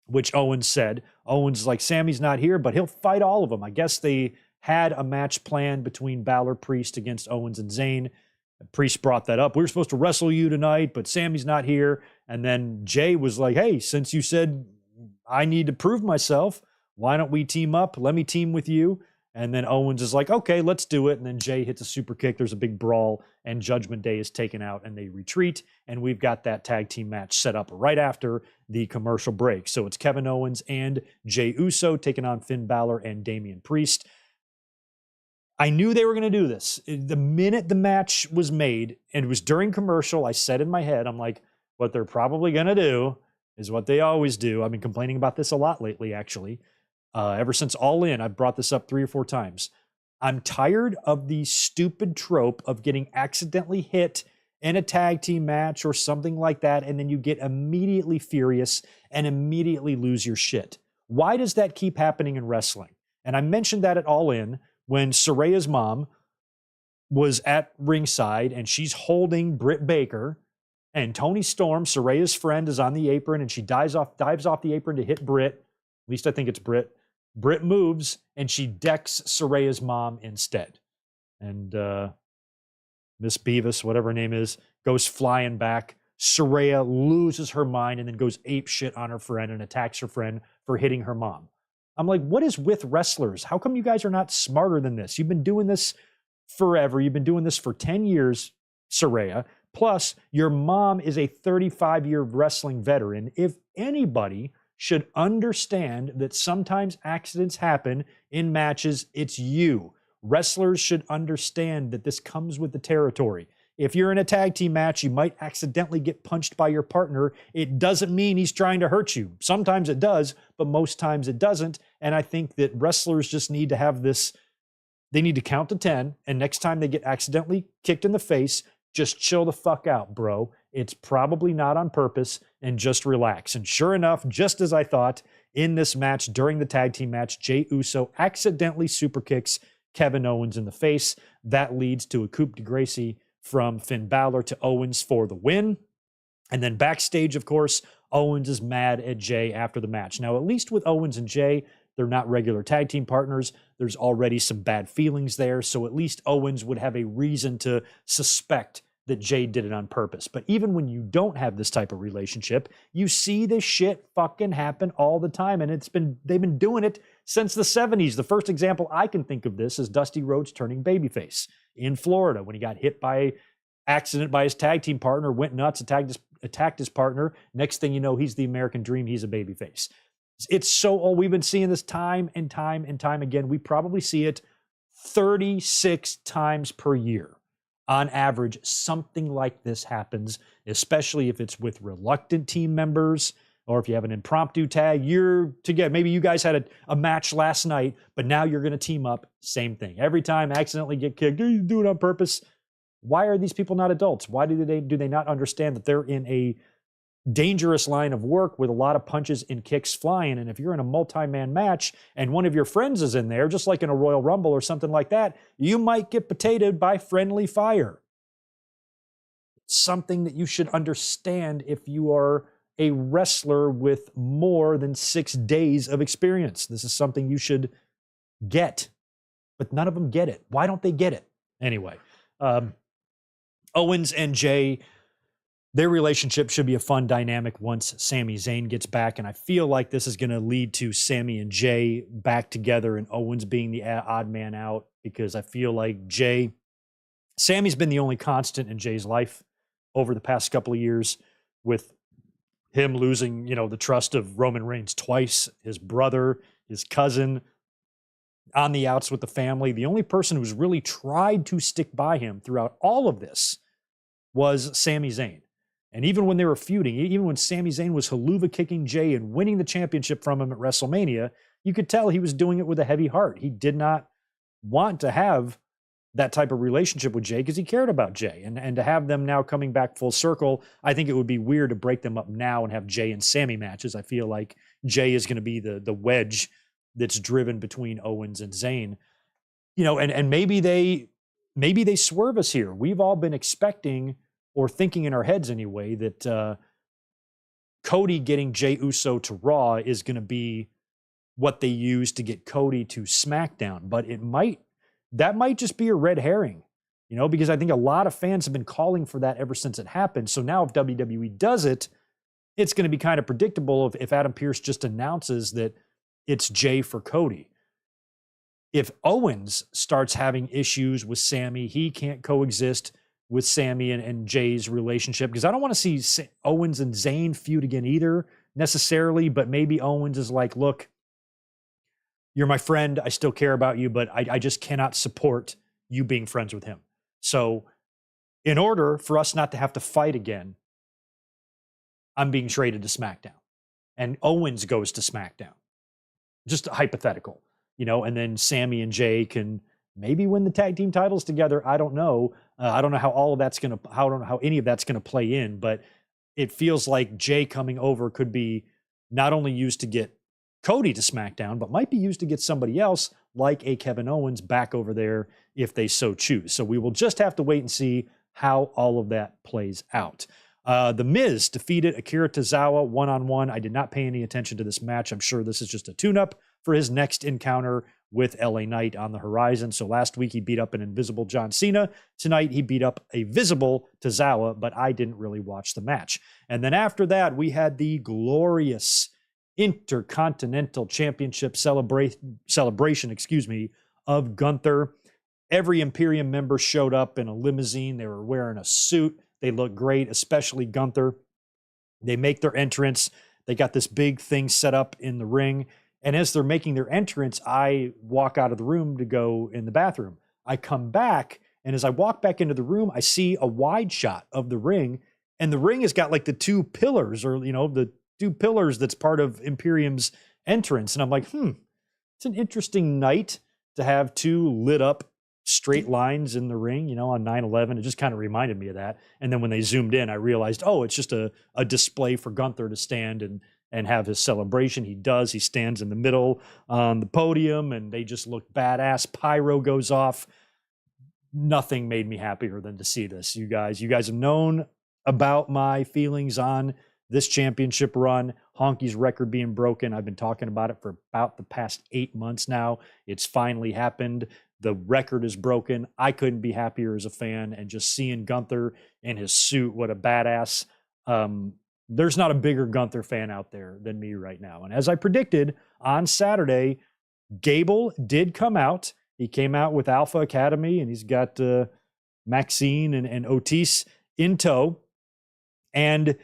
which Owens said, Owens like, Sammy's not here, but he'll fight all of them. I guess they had a match planned between Balor Priest against Owens and Zayn. Priest brought that up. We were supposed to wrestle you tonight, but Sammy's not here. And then Jay was like, hey, since you said I need to prove myself, why don't we team up? Let me team with you. And then Owens is like, okay, let's do it. And then Jay hits a super kick. There's a big brawl, and Judgment Day is taken out, and they retreat. And we've got that tag team match set up right after the commercial break. So it's Kevin Owens and Jey Uso taking on Finn Balor and Damian Priest. I knew they were going to do this. The minute the match was made, and it was during commercial, I said in my head, I'm like, what they're probably going to do is what they always do. I've been complaining about this a lot lately, actually. Ever since All In, I've brought this up 3 or 4 times. I'm tired of the stupid trope of getting accidentally hit in a tag team match or something like that, and then you get immediately furious and immediately lose your shit. Why does that keep happening in wrestling? And I mentioned that at All In when Saraya's mom was at ringside and she's holding Britt Baker, and Toni Storm, Saraya's friend, is on the apron, and she dives off the apron to hit Britt. At least I think it's Britt. Britt moves, and she decks Saraya's mom instead. And Miss Beavis, whatever her name is, goes flying back. Saraya loses her mind and then goes ape shit on her friend and attacks her friend for hitting her mom. I'm like, what is with wrestlers? How come you guys are not smarter than this? You've been doing this forever. You've been doing this for 10 years, Saraya. Plus, your mom is a 35-year wrestling veteran. If anybody should understand that sometimes accidents happen in matches, it's you. Wrestlers should understand that this comes with the territory. If you're in a tag team match, you might accidentally get punched by your partner. It doesn't mean he's trying to hurt you. Sometimes it does, but most times it doesn't. And I think that wrestlers just need to have this, they need to count to 10, and next time they get accidentally kicked in the face, just chill the fuck out, bro. It's probably not on purpose. and just relax. And sure enough, just as I thought, in this match, during the tag team match, Jey Uso accidentally super kicks Kevin Owens in the face. That leads to a coup de grace from Finn Balor to Owens for the win. And then backstage, of course, Owens is mad at Jey after the match. Now, at least with Owens and Jey, they're not regular tag team partners. There's already some bad feelings there. So at least Owens would have a reason to suspect that Jey did it on purpose. But even when you don't have this type of relationship, you see this shit fucking happen all the time. And they've been doing it since the 70s. The first example I can think of this is Dusty Rhodes turning babyface in Florida when he got hit by accident by his tag team partner, went nuts, attacked his partner. Next thing you know, he's the American Dream. He's a babyface. It's so old. We've been seeing this time and time and time again. We probably see it 36 times per year. On average, something like this happens, especially if it's with reluctant team members or if you have an impromptu tag. You're together. Maybe you guys had a match last night, but now you're going to team up. Same thing. Every time accidentally get kicked, do you do it on purpose? Why are these people not adults? Why do they not understand that they're in a dangerous line of work with a lot of punches and kicks flying? And if you're in a multi-man match and one of your friends is in there, just like in a Royal Rumble or something like that, you might get potatoed by friendly fire. It's something that you should understand if you are a wrestler with more than 6 days of experience. This is something you should get, but none of them get it. Why don't they get it? Anyway, Owens and Jey, their relationship should be a fun dynamic once Sami Zayn gets back, and I feel like this is going to lead to Sami and Jey back together and Owens being the odd man out, because I feel like Sami's been the only constant in Jey's life over the past couple of years, with him losing, the trust of Roman Reigns twice, his brother, his cousin, on the outs with the family. The only person who's really tried to stick by him throughout all of this was Sami Zayn. And even when they were feuding, even when Sami Zayn was haluva kicking Jey and winning the championship from him at WrestleMania, you could tell he was doing it with a heavy heart. He did not want to have that type of relationship with Jey because he cared about Jey. And to have them now coming back full circle, I think it would be weird to break them up now and have Jey and Sami matches. I feel like Jey is going to be the wedge that's driven between Owens and Zayn. And maybe they swerve us here. We've all been expecting, or thinking in our heads anyway, that Cody getting Jey Uso to Raw is going to be what they use to get Cody to SmackDown. But that might just be a red herring, because I think a lot of fans have been calling for that ever since it happened. So now if WWE does it, it's going to be kind of predictable if Adam Pearce just announces that it's Jey for Cody. If Owens starts having issues with Sami, he can't coexist with Sami and Jey's relationship, because I don't want to see Owens and Zayn feud again either necessarily, but maybe Owens is like, look, you're my friend, I still care about you, but I just cannot support you being friends with him. So in order for us not to have to fight again, I'm being traded to SmackDown. And Owens goes to SmackDown. Just hypothetical, and then Sami and Jey can maybe win the tag team titles together. I don't know. I don't know how I don't know how any of that's going to play in, but it feels like Jey coming over could be not only used to get Cody to SmackDown, but might be used to get somebody else like a Kevin Owens back over there if they so choose. So we will just have to wait and see how all of that plays out. The Miz defeated Akira Tozawa one-on-one. I did not pay any attention to this match. I'm sure this is just a tune-up for his next encounter with LA Knight on the horizon. So last week he beat up an invisible John Cena. Tonight he beat up a visible Tozawa, but I didn't really watch the match. And then after that, we had the glorious Intercontinental Championship celebration, of Gunther. Every Imperium member showed up in a limousine. They were wearing a suit. They look great, especially Gunther. They make their entrance. They got this big thing set up in the ring. And as they're making their entrance, I walk out of the room to go in the bathroom. I come back, and as I walk back into the room, I see a wide shot of the ring. And the ring has got like the two pillars, or, the two pillars that's part of Imperium's entrance. And I'm like, it's an interesting night to have two lit up straight lines in the ring, on 9/11. It just kind of reminded me of that. And then when they zoomed in, I realized, oh, it's just a display for Gunther to stand and have his celebration. He does. He stands in the middle on the podium, and they just look badass. Pyro goes off. Nothing made me happier than to see this, you guys. You guys have known about my feelings on this championship run, Honky's record being broken. I've been talking about it for about the past 8 months now. It's finally happened. The record is broken. I couldn't be happier as a fan, and just seeing Gunther in his suit, what a badass. There's not a bigger Gunther fan out there than me right now. And as I predicted on Saturday, Gable did come out. He came out with Alpha Academy, and he's got Maxine and Otis in tow. And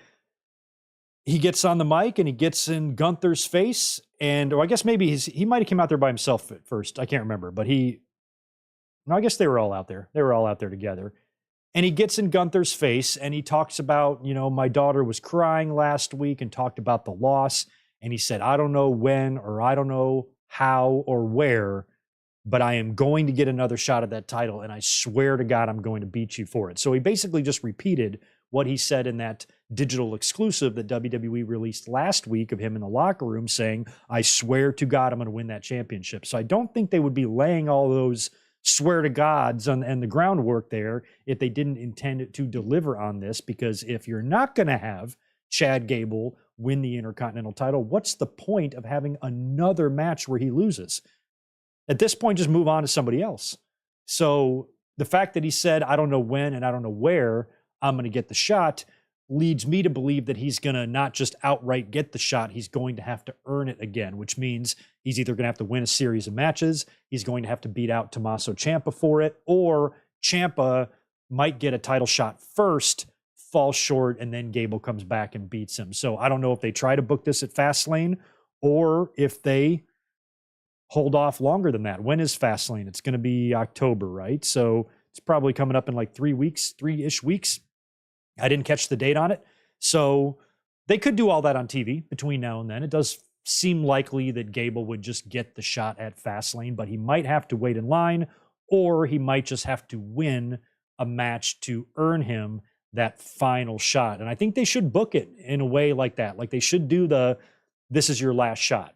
he gets on the mic and he gets in Gunther's face. And, or I guess maybe he might have come out there by himself at first. I can't remember, but I guess they were all out there. They were all out there together. And he gets in Gunther's face and he talks about, my daughter was crying last week, and talked about the loss. And he said, I don't know when, or I don't know how or where, but I am going to get another shot at that title. And I swear to God, I'm going to beat you for it. So he basically just repeated what he said in that digital exclusive that WWE released last week of him in the locker room, saying, I swear to God, I'm going to win that championship. So I don't think they would be laying all those swear to gods and the groundwork there if they didn't intend to deliver on this. Because if you're not going to have Chad Gable win the Intercontinental title, what's the point of having another match where he loses? At this point, just move on to somebody else. So the fact that he said, I don't know when and I don't know where I'm going to get the shot, leads me to believe that he's going to not just outright get the shot, he's going to have to earn it again, which means he's either going to have to win a series of matches, he's going to have to beat out Tommaso Ciampa for it, or Ciampa might get a title shot first, falls short, and then Gable comes back and beats him. So I don't know if they try to book this at Fastlane or if they hold off longer than that. When is Fastlane? It's going to be October, right? So it's probably coming up in like 3-ish weeks. I didn't catch the date on it. So they could do all that on TV between now and then. It does seem likely that Gable would just get the shot at Fastlane, but he might have to wait in line, or he might just have to win a match to earn him that final shot. And I think they should book it in a way like that. Like they should do this is your last shot,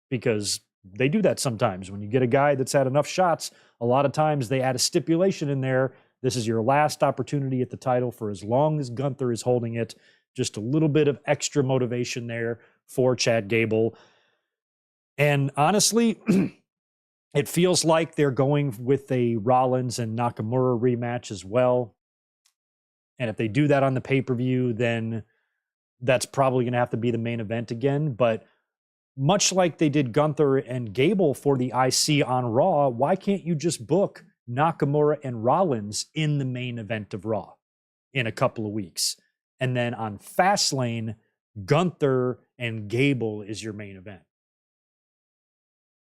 because they do that sometimes. When you get a guy that's had enough shots, a lot of times they add a stipulation in there. This is your last opportunity at the title for as long as Gunther is holding it. Just a little bit of extra motivation there for Chad Gable. And honestly, it feels like they're going with a Rollins and Nakamura rematch as well. And if they do that on the pay-per-view, then that's probably going to have to be the main event again. But much like they did Gunther and Gable for the IC on Raw, why can't you just book Nakamura and Rollins in the main event of Raw in a couple of weeks? And then on Fastlane, Gunther and Gable is your main event.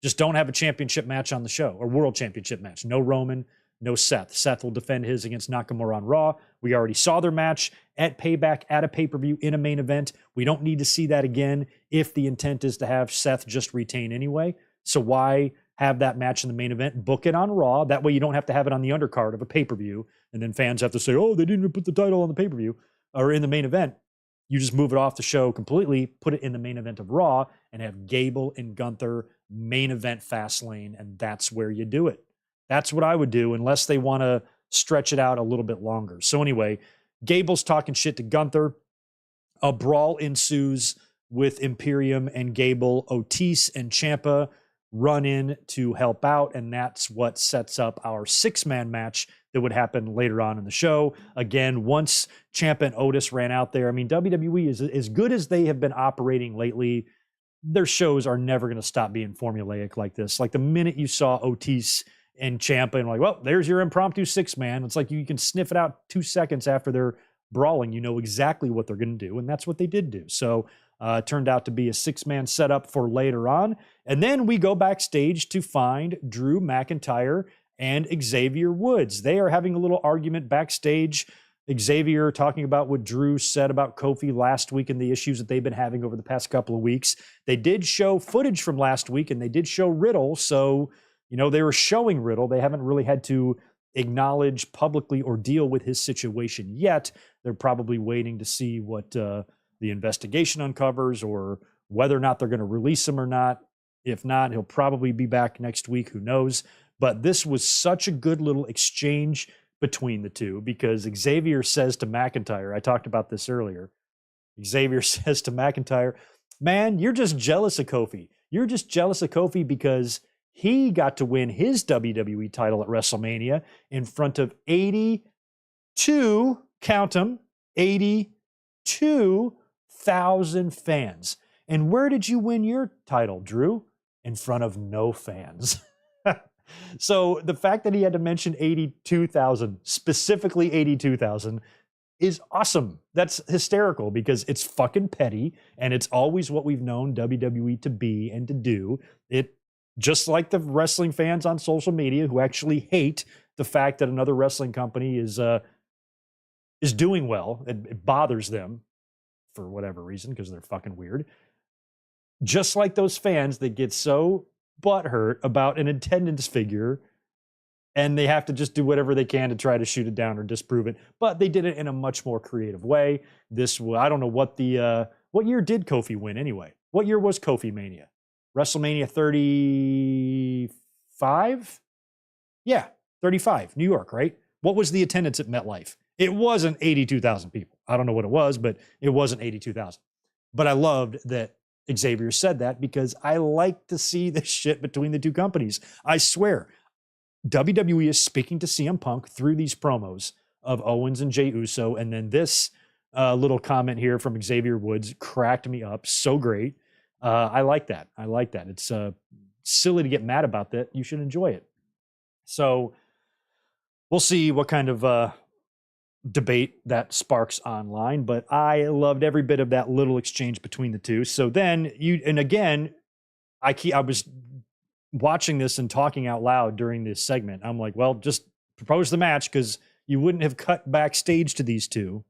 Just don't have a championship match on the show, or world championship match. No Roman, no Seth. Seth will defend his against Nakamura on Raw. We already saw their match at Payback at a pay-per-view in a main event. We don't need to see that again if the intent is to have Seth just retain anyway. So why have that match in the main event? Book it on Raw. That way you don't have to have it on the undercard of a pay-per-view, and then fans have to say, oh, they didn't even put the title on the pay-per-view or in the main event. You just move it off the show completely, put it in the main event of Raw, and have Gable and Gunther main event Fastlane, and that's where you do it. That's what I would do, unless they want to stretch it out a little bit longer. So anyway, Gable's talking shit to Gunther. A brawl ensues with Imperium and Gable. Otis and Ciampa run in to help out, and that's what sets up our 6-man match that would happen later on in the show. Again, once Ciampa and Otis ran out there, I mean, WWE is as good as they have been operating lately. Their shows are never going to stop being formulaic like this. Like the minute you saw Otis and Ciampa, and like, well, there's your impromptu 6-man. It's like you can sniff it out 2 seconds after they're brawling. You know exactly what they're going to do, and that's what they did do. So it turned out to be a 6-man setup for later on. And then we go backstage to find Drew McIntyre and Xavier Woods. They are having a little argument backstage. Xavier talking about what Drew said about Kofi last week and the issues that they've been having over the past couple of weeks. They did show footage from last week, and they did show Riddle, so They were showing Riddle. They haven't really had to acknowledge publicly or deal with his situation yet. They're probably waiting to see what the investigation uncovers or whether or not they're going to release him or not. If not, he'll probably be back next week. Who knows? But this was such a good little exchange between the two because Xavier says to McIntyre, I talked about this earlier. Xavier says to McIntyre, man, you're just jealous of Kofi. You're just jealous of Kofi because he got to win his WWE title at WrestleMania in front of 82, count them, 82,000 fans. And where did you win your title, Drew? In front of no fans. So the fact that he had to mention 82,000, specifically 82,000, is awesome. That's hysterical because it's fucking petty and it's always what we've known WWE to be and to do. It just like the wrestling fans on social media who actually hate the fact that another wrestling company is doing well. It bothers them for whatever reason because they're fucking weird. Just like those fans that get so butthurt about an attendance figure and they have to just do whatever they can to try to shoot it down or disprove it. But they did it in a much more creative way. I don't know what what year did Kofi win anyway? What year was Kofi Mania? WrestleMania 35? Yeah, 35, New York, right? What was the attendance at MetLife? It wasn't 82,000 people. I don't know what it was, but it wasn't 82,000. But I loved that Xavier said that because I like to see the shit between the two companies. I swear, WWE is speaking to CM Punk through these promos of Owens and Jey Uso. And then this little comment here from Xavier Woods cracked me up. So great. I like that. It's silly to get mad about that. You should enjoy it. So we'll see what kind of debate that sparks online, but I loved every bit of that little exchange between the two. So then I was watching this and talking out loud during this segment. I'm like, well, just propose the match because you wouldn't have cut backstage to these two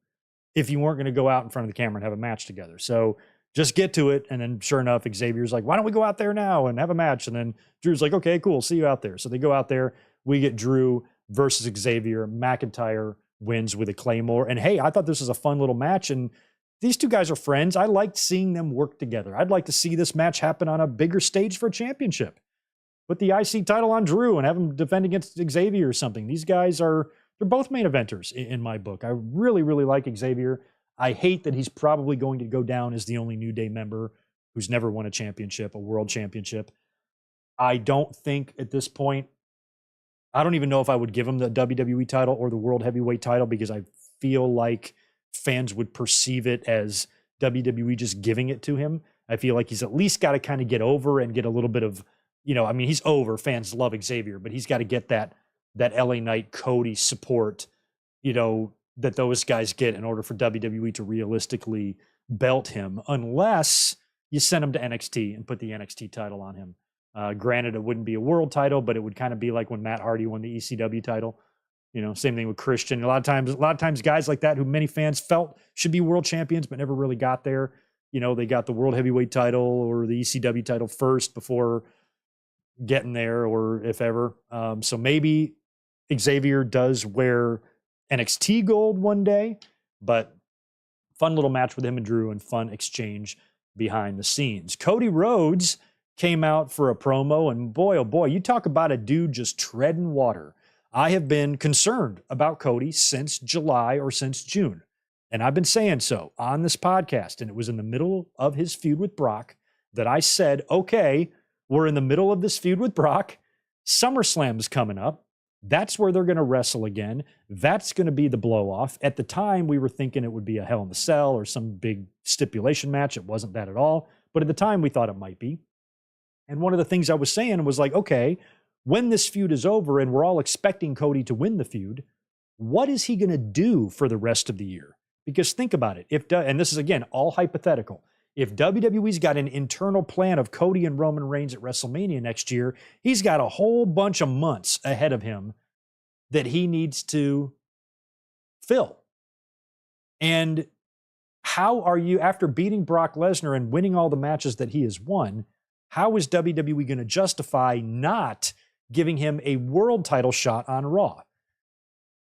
if you weren't going to go out in front of the camera and have a match together. So just get to it. And then sure enough, Xavier's like, why don't we go out there now and have a match? And then Drew's like, okay, cool. See you out there. So they go out there. We get Drew versus Xavier. McIntyre wins with a Claymore. And hey, I thought this was a fun little match. And these two guys are friends. I liked seeing them work together. I'd like to see this match happen on a bigger stage for a championship. Put the IC title on Drew and have him defend against Xavier or something. These guys they're both main eventers in my book. I really, really like Xavier. I hate that he's probably going to go down as the only New Day member who's never won a championship, a world championship. I don't think at this point, I don't even know if I would give him the WWE title or the World Heavyweight title because I feel like fans would perceive it as WWE just giving it to him. I feel like he's at least got to kind of get over and get a little bit of, he's over. Fans love Xavier, but he's got to get that LA Knight Cody support, that those guys get in order for WWE to realistically belt him, unless you send him to NXT and put the NXT title on him. Granted, it wouldn't be a world title, but it would kind of be like when Matt Hardy won the ECW title. Same thing with Christian. A lot of times guys like that who many fans felt should be world champions, but never really got there. They got the World Heavyweight title or the ECW title first before getting there, or if ever. So maybe Xavier does wear NXT gold one day, but fun little match with him and Drew and fun exchange behind the scenes. Cody Rhodes came out for a promo, and boy, oh boy, you talk about a dude just treading water. I have been concerned about Cody since July or since June, and I've been saying so on this podcast, and it was in the middle of his feud with Brock that I said, okay, we're in the middle of this feud with Brock. SummerSlam's coming up. That's where they're going to wrestle again. That's going to be the blow-off. At the time, we were thinking it would be a Hell in the Cell or some big stipulation match. It wasn't that at all. But at the time, we thought it might be. And one of the things I was saying was like, okay, when this feud is over and we're all expecting Cody to win the feud, what is he going to do for the rest of the year? Because think about it. And this is, again, all hypothetical. If WWE's got an internal plan of Cody and Roman Reigns at WrestleMania next year, he's got a whole bunch of months ahead of him that he needs to fill. And how are you, after beating Brock Lesnar and winning all the matches that he has won, how is WWE going to justify not giving him a world title shot on Raw.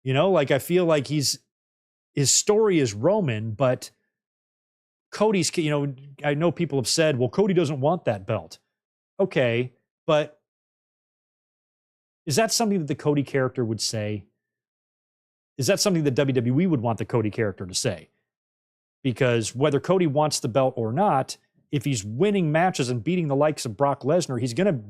You know, like I feel like his story is Roman, but Cody's, you know, I know people have said, well, Cody doesn't want that belt. Okay, but is that something that the Cody character would say? Is that something that WWE would want the Cody character to say? Because whether Cody wants the belt or not, if he's winning matches and beating the likes of Brock Lesnar, he's going to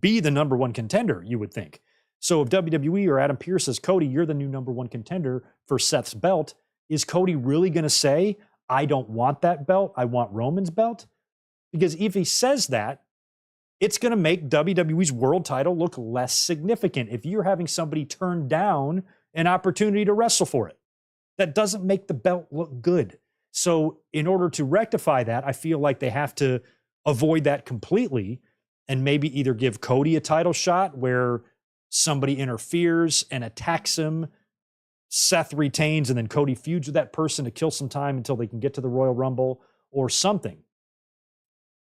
be the number one contender, you would think. So if WWE or Adam Pearce says, Cody, you're the new number one contender for Seth's belt, is Cody really going to say, I don't want that belt, I want Roman's belt? Because if he says that, it's going to make WWE's world title look less significant if you're having somebody turn down an opportunity to wrestle for it. That doesn't make the belt look good. So in order to rectify that, I feel like they have to avoid that completely and maybe either give Cody a title shot where somebody interferes and attacks him, Seth retains, and then Cody feuds with that person to kill some time until they can get to the Royal Rumble or something.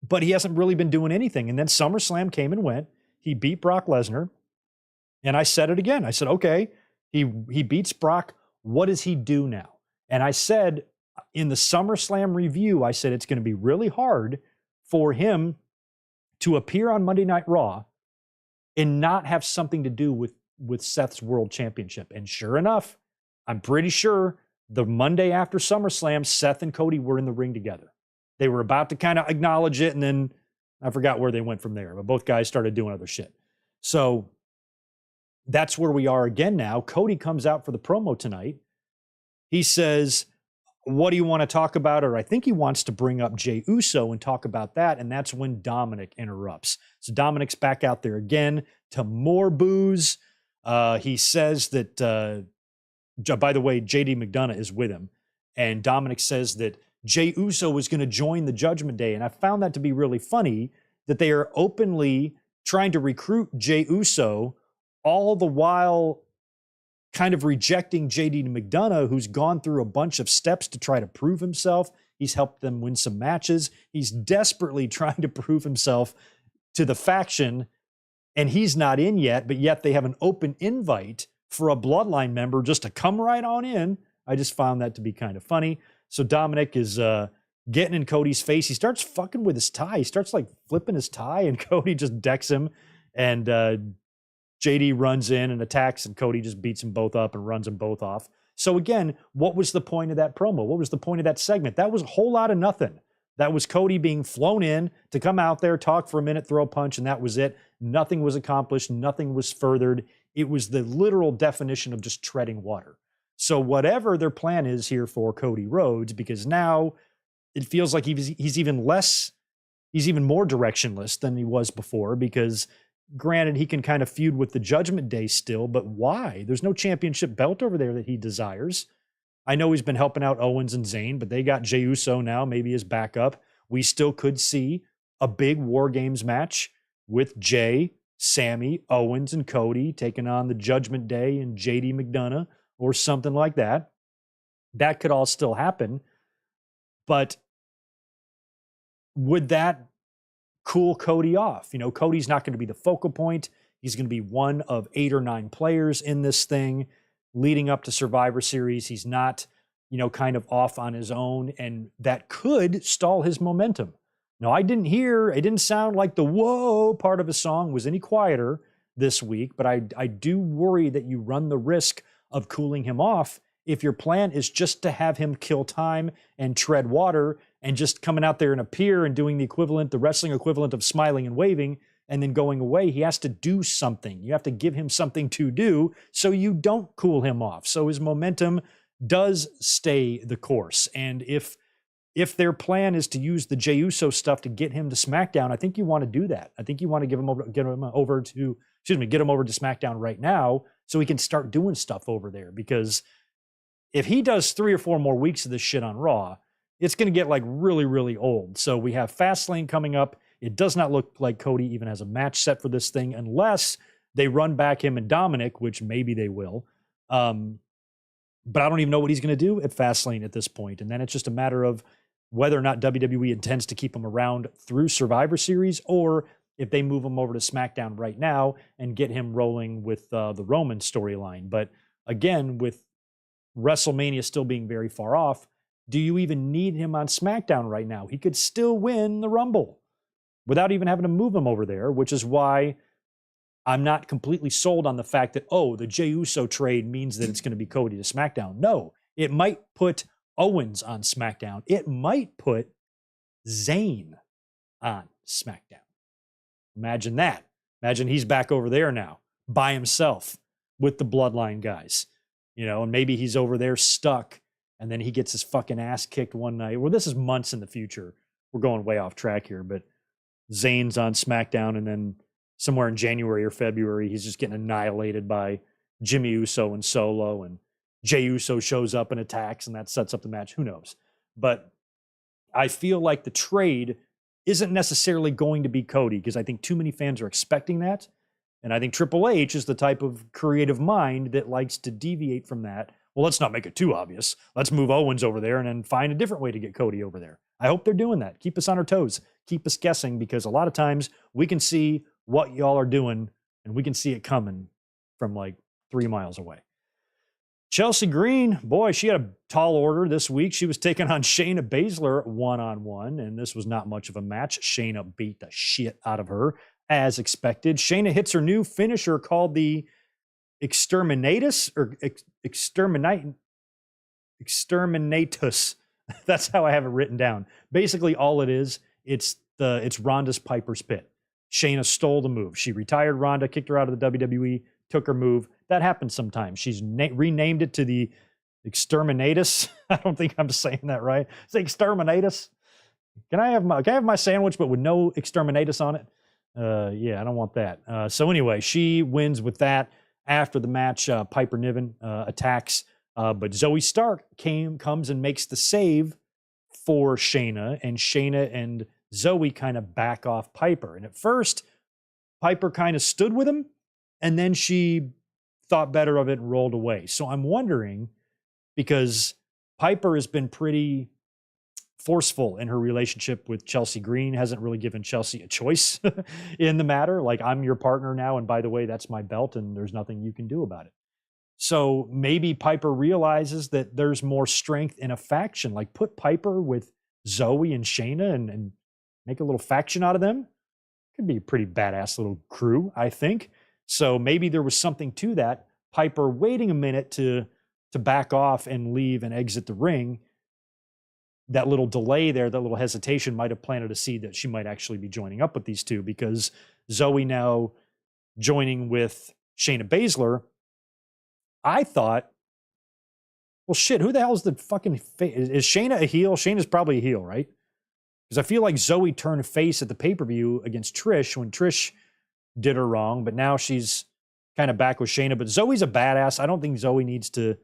But he hasn't really been doing anything. And then SummerSlam came and went. He beat Brock Lesnar. And I said it again. I said, okay, he beats Brock. What does he do now? And I said in the SummerSlam review, I said it's going to be really hard for him to appear on Monday Night Raw and not have something to do with Seth's World Championship. And sure enough, I'm pretty sure the Monday after SummerSlam, Seth and Cody were in the ring together. They were about to kind of acknowledge it, and then I forgot where they went from there, but both guys started doing other shit. So that's where we are again now. Cody comes out for the promo tonight. He says, what do you want to talk about? Or I think he wants to bring up Jey Uso and talk about that, and that's when Dominic interrupts. So Dominic's back out there again to more boos. He says that, by the way, JD McDonough is with him, and Dominic says that Jey Uso was going to join the Judgment Day. And I found that to be really funny that they are openly trying to recruit Jey Uso, all the while kind of rejecting JD McDonough, who's gone through a bunch of steps to try to prove himself. He's helped them win some matches. He's desperately trying to prove himself to the faction, and he's not in yet, but yet they have an open invite for a Bloodline member just to come right on in. I just found that to be kind of funny. So Dominic is getting in Cody's face. He starts fucking with his tie. He starts like flipping his tie, and Cody just decks him. And JD runs in and attacks, and Cody just beats them both up and runs them both off. So again, what was the point of that promo? What was the point of that segment? That was a whole lot of nothing. That was Cody being flown in to come out there, talk for a minute, throw a punch, and that was it. Nothing was accomplished. Nothing was furthered. It was the literal definition of just treading water. So whatever their plan is here for Cody Rhodes, because now it feels like he's even more directionless than he was before, because granted, he can kind of feud with the Judgment Day still, but why? There's no championship belt over there that he desires. I know he's been helping out Owens and Zayn, but they got Jey Uso now, maybe as backup. We still could see a big War Games match with Jey, Sammy, Owens, and Cody taking on the Judgment Day and JD McDonough, or something like that. That could all still happen. But would that cool Cody off? You know, Cody's not going to be the focal point. He's going to be one of 8 or 9 players in this thing leading up to Survivor Series. He's not, you know, kind of off on his own, and that could stall his momentum. Now, it didn't sound like the whoa part of his song was any quieter this week, but I do worry that you run the risk of cooling him off if your plan is just to have him kill time and tread water and just coming out there and appear and doing the wrestling equivalent of smiling and waving and then going away. He has to do something. You have to give him something to do so you don't cool him off. So his momentum does stay the course. And if their plan is to use the Jey Uso stuff to get him to SmackDown, I think you want to do that. I think you want to get him over to SmackDown right now so he can start doing stuff over there. Because if he does 3 or 4 more weeks of this shit on Raw, it's going to get like really, really old. So we have Fastlane coming up. It does not look like Cody even has a match set for this thing unless they run back him and Dominic, which maybe they will. But I don't even know what he's going to do at Fastlane at this point. And then it's just a matter of whether or not WWE intends to keep him around through Survivor Series, or if they move him over to SmackDown right now and get him rolling with the Roman storyline. But again, with WrestleMania still being very far off, do you even need him on SmackDown right now? He could still win the Rumble without even having to move him over there, which is why I'm not completely sold on the fact that, oh, the Jey Uso trade means that it's going to be Cody to SmackDown. No, it might put Owens on SmackDown. It might put Zayn on SmackDown. Imagine that. Imagine he's back over there now by himself with the Bloodline guys, and maybe he's over there stuck and then he gets his fucking ass kicked one night. Well, this is months in the future. We're going way off track here, but Zayn's on SmackDown and then somewhere in January or February, he's just getting annihilated by Jimmy Uso and Solo, and Jey Uso shows up and attacks, and that sets up the match. Who knows? But I feel like the trade isn't necessarily going to be Cody, because I think too many fans are expecting that. And I think Triple H is the type of creative mind that likes to deviate from that. Well, let's not make it too obvious. Let's move Owens over there and then find a different way to get Cody over there. I hope they're doing that. Keep us on our toes. Keep us guessing, because a lot of times we can see what y'all are doing and we can see it coming from like 3 miles away. Chelsea Green, boy, she had a tall order this week. She was taking on Shayna Baszler one-on-one, and this was not much of a match. Shayna beat the shit out of her, as expected. Shayna hits her new finisher called the Exterminatus, or Exterminatus. That's how I have it written down. Basically, all it is, it's Ronda's Piper's Pit. Shayna stole the move. She retired Ronda, kicked her out of the WWE, took her move. That happens sometimes. She's renamed it to the Exterminatus. I don't think I'm saying that right. It's the Exterminatus. Can I have my sandwich but with no Exterminatus on it? Yeah, I don't want that. So anyway, she wins with that. After the match, Piper Niven attacks, but Zoe Stark comes and makes the save for Shayna, and Shayna and Zoe kind of back off Piper. And at first, Piper kind of stood with him, and then she thought better of it and rolled away. So I'm wondering, because Piper has been pretty forceful in her relationship with Chelsea Green, hasn't really given Chelsea a choice in the matter. Like, I'm your partner now, and by the way, that's my belt, and there's nothing you can do about it. So maybe Piper realizes that there's more strength in a faction. Like, put Piper with Zoe and Shayna and make a little faction out of them. Could be a pretty badass little crew, I think. So maybe there was something to that. Piper waiting a minute to back off and leave and exit the ring. That little delay there, that little hesitation might have planted a seed that she might actually be joining up with these two, because Zoe now joining with Shayna Baszler, I thought, well, shit, who the hell is the fucking face? Is Shayna a heel? Shayna's probably a heel, right? Because I feel like Zoe turned face at the pay-per-view against Trish when Trish did her wrong, but now she's kind of back with Shayna. But Zoe's a badass. I don't think Zoe needs to,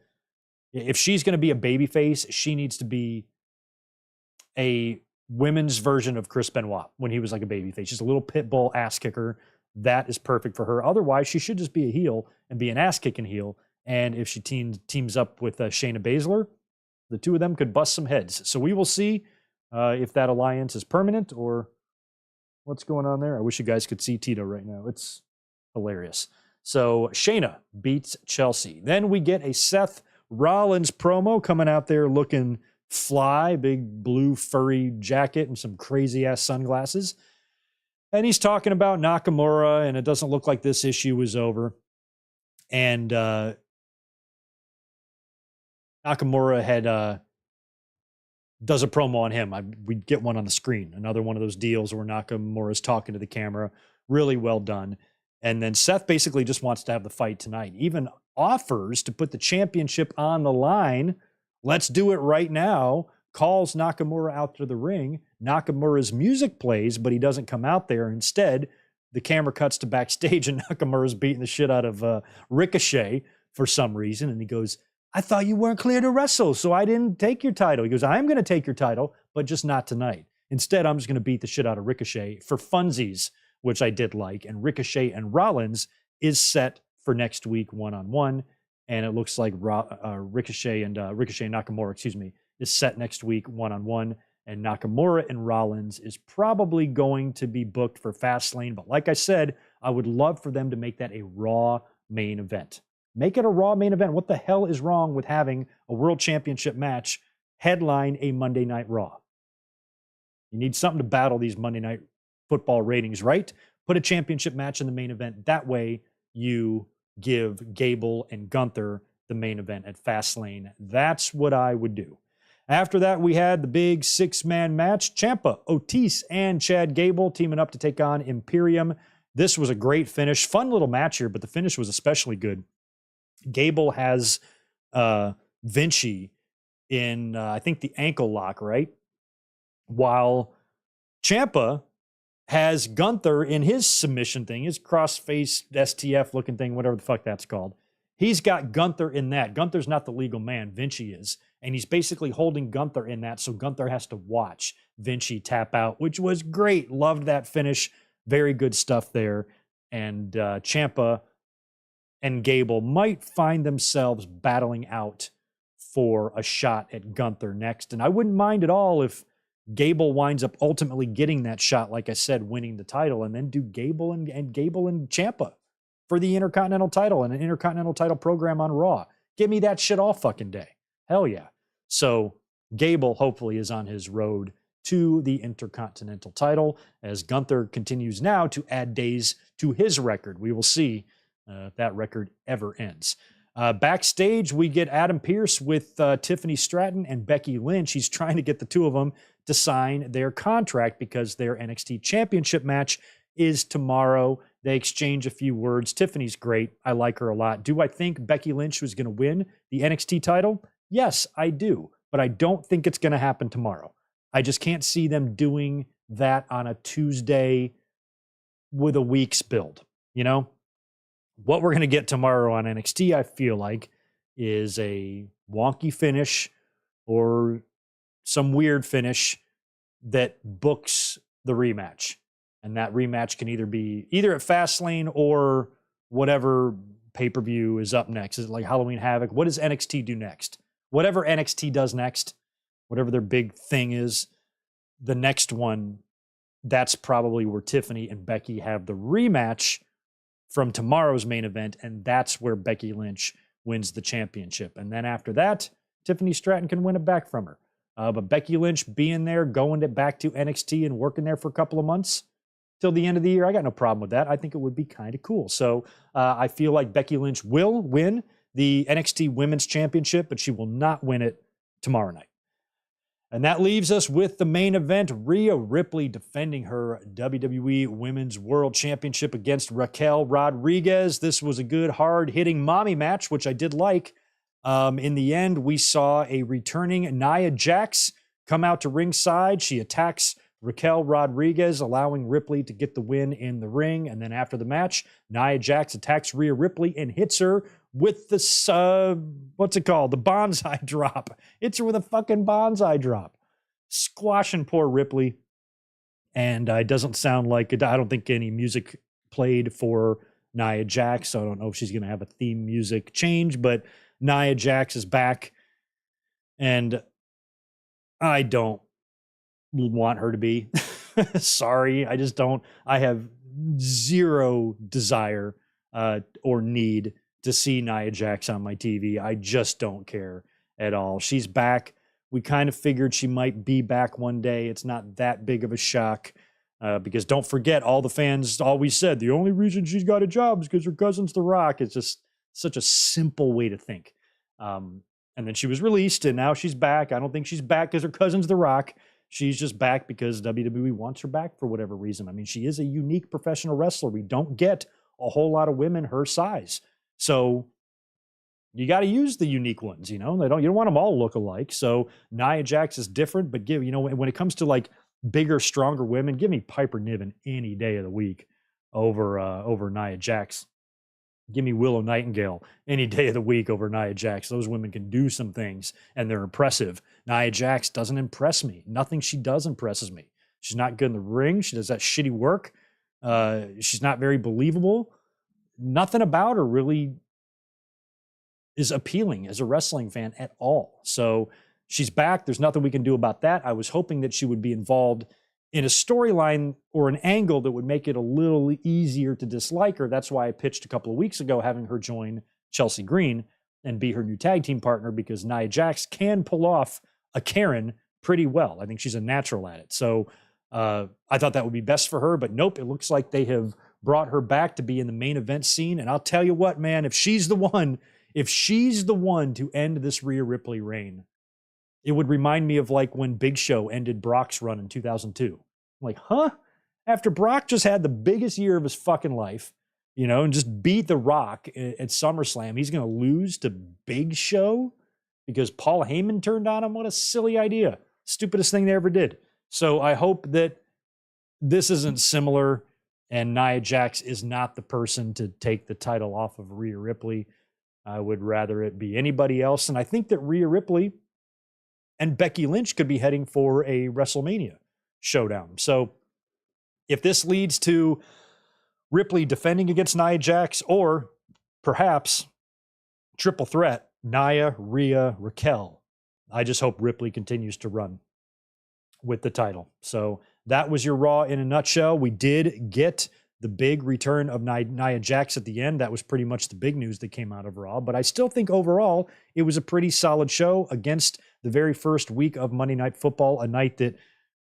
if she's going to be a babyface, she needs to be a women's version of Chris Benoit when he was like a babyface. Just a little pit bull ass kicker. That is perfect for her. Otherwise, she should just be a heel and be an ass-kicking heel. And if she teams up with Shayna Baszler, the two of them could bust some heads. So we will see if that alliance is permanent or what's going on there. I wish you guys could see Tito right now. It's hilarious. So Shayna beats Chelsea. Then we get a Seth Rollins promo coming out there looking fly, big blue furry jacket and some crazy ass sunglasses. And he's talking about Nakamura, and it doesn't look like this issue is over. And Nakamura had does a promo on him. We'd get one on the screen. Another one of those deals where Nakamura's talking to the camera. Really well done. And then Seth basically just wants to have the fight tonight. Even offers to put the championship on the line. Let's do it right now. Calls Nakamura out to the ring. Nakamura's music plays, but he doesn't come out there. Instead, the camera cuts to backstage, and Nakamura's beating the shit out of Ricochet for some reason. And he goes, I thought you weren't clear to wrestle, so I didn't take your title. He goes, I'm going to take your title, but just not tonight. Instead, I'm just going to beat the shit out of Ricochet for funsies, which I did like. And Ricochet and Rollins is set for next week one-on-one. And it looks like Ricochet and Nakamura, is set next week one-on-one. And Nakamura and Rollins is probably going to be booked for Fastlane. But like I said, I would love for them to make that a Raw main event. Make it a Raw main event. What the hell is wrong with having a World Championship match headline a Monday Night Raw? You need something to battle these Monday Night Football ratings, right? Put a championship match in the main event. That way you give Gable and Gunther the main event at Fastlane. That's what I would do. After that, we had the big 6-man match. Ciampa, Otis, and Chad Gable teaming up to take on Imperium. This was a great finish. Fun little match here, but the finish was especially good. Gable has Vinci in, I think, the ankle lock, right? While Ciampa has Gunther in his submission thing, his cross-face STF looking thing, whatever the fuck that's called. He's got Gunther in that. Gunther's not the legal man. Vinci is. And he's basically holding Gunther in that, so Gunther has to watch Vinci tap out, which was great. Loved that finish. Very good stuff there. And Ciampa and Gable might find themselves battling out for a shot at Gunther next. And I wouldn't mind at all if Gable winds up ultimately getting that shot, like I said, winning the title, and then do Gable and Ciampa for the Intercontinental title and an Intercontinental title program on Raw. Give me that shit all fucking day. Hell yeah. So Gable hopefully is on his road to the Intercontinental title as Gunther continues now to add days to his record. We will see if that record ever ends. Backstage, we get Adam Pearce with Tiffany Stratton and Becky Lynch. He's trying to get the two of them to sign their contract because their NXT Championship match is tomorrow. They exchange a few words. Tiffany's great. I like her a lot. Do I think Becky Lynch was going to win the NXT title? Yes, I do. But I don't think it's going to happen tomorrow. I just can't see them doing that on a Tuesday with a week's build. You know? What we're going to get tomorrow on NXT, I feel like, is a wonky finish or some weird finish that books the rematch. And that rematch can either be either at Fastlane or whatever pay-per-view is up next. Is it like Halloween Havoc? What does NXT do next? Whatever NXT does next, whatever their big thing is, the next one, that's probably where Tiffany and Becky have the rematch from tomorrow's main event, and that's where Becky Lynch wins the championship. And then after that, Tiffany Stratton can win it back from her. But Becky Lynch being there, going back to NXT and working there for a couple of months till the end of the year, I got no problem with that. I think it would be kind of cool. So I feel like Becky Lynch will win the NXT Women's Championship, but she will not win it tomorrow night. And that leaves us with the main event, Rhea Ripley defending her WWE Women's World Championship against Raquel Rodriguez. This was a good, hard-hitting mommy match, which I did like. In the end, we saw a returning Nia Jax come out to ringside. She attacks Raquel Rodriguez, allowing Ripley to get the win in the ring. And then after the match, Nia Jax attacks Rhea Ripley and hits her with the, what's it called? The bonsai drop. Hits her with a fucking bonsai drop. Squashing poor Ripley. And it doesn't sound like, I don't think any music played for Nia Jax, so I don't know if she's going to have a theme music change, but Nia Jax is back. And I don't want her to be. Sorry, I just don't. I have zero desire or need to see Nia Jax on my TV. I just don't care at all. She's back. We kind of figured she might be back one day. It's not that big of a shock because don't forget, all the fans always said the only reason she's got a job is because her cousin's The Rock. It's just such a simple way to think. And then she was released and now she's back. I don't think she's back because her cousin's The Rock. She's just back because WWE wants her back for whatever reason. I mean, she is a unique professional wrestler. We don't get a whole lot of women her size. So you got to use the unique ones, you know. You don't want them all look alike. So Nia Jax is different, but when it comes to like bigger, stronger women, give me Piper Niven any day of the week over Nia Jax. Give me Willow Nightingale any day of the week over Nia Jax. Those women can do some things and they're impressive. Nia Jax doesn't impress me. Nothing she does impresses me. She's not good in the ring. She does that shitty work. She's not very believable. Nothing about her really is appealing as a wrestling fan at all. So she's back. There's nothing we can do about that. I was hoping that she would be involved in a storyline or an angle that would make it a little easier to dislike her. That's why I pitched a couple of weeks ago having her join Chelsea Green and be her new tag team partner, because Nia Jax can pull off a Karen pretty well. I think she's a natural at it. So I thought that would be best for her, but nope, it looks like they have brought her back to be in the main event scene. And I'll tell you what, man, if she's the one to end this Rhea Ripley reign, it would remind me of like when Big Show ended Brock's run in 2002. I'm like, huh? After Brock just had the biggest year of his fucking life, and just beat The Rock at SummerSlam, he's going to lose to Big Show because Paul Heyman turned on him? What a silly idea. Stupidest thing they ever did. So I hope that this isn't similar and Nia Jax is not the person to take the title off of Rhea Ripley. I would rather it be anybody else. And I think that Rhea Ripley and Becky Lynch could be heading for a WrestleMania showdown. So if this leads to Ripley defending against Nia Jax, or perhaps triple threat, Nia, Rhea, Raquel, I just hope Ripley continues to run with the title. So that was your Raw in a nutshell. We did get the big return of Nia Jax at the end. That was pretty much the big news that came out of Raw. But I still think overall it was a pretty solid show against the very first week of Monday Night Football, a night that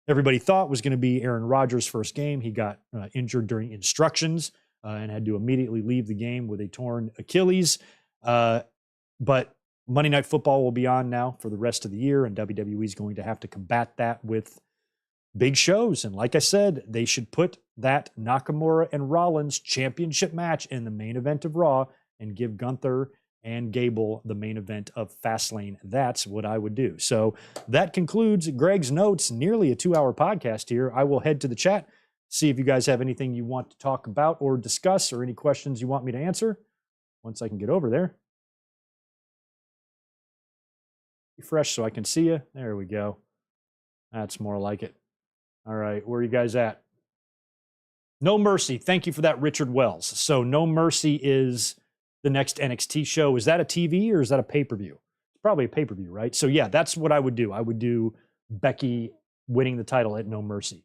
everybody thought was going to be Aaron Rodgers' first game. He got injured during instructions and had to immediately leave the game with a torn Achilles. But Monday Night Football will be on now for the rest of the year, and WWE is going to have to combat that with big shows. And like I said, they should put that Nakamura and Rollins championship match in the main event of Raw and give Gunther and Gable the main event of Fastlane. That's what I would do. So that concludes Greg's Notes, nearly a 2-hour podcast here. I will head to the chat, see if you guys have anything you want to talk about or discuss, or any questions you want me to answer once I can get over there. Refresh so I can see you. There we go. That's more like it. All right, where are you guys at? No Mercy. Thank you for that, Richard Wells. So No Mercy is the next NXT show. Is that a TV or is that a pay-per-view? It's probably a pay-per-view, right? So yeah, that's what I would do. I would do Becky winning the title at No Mercy.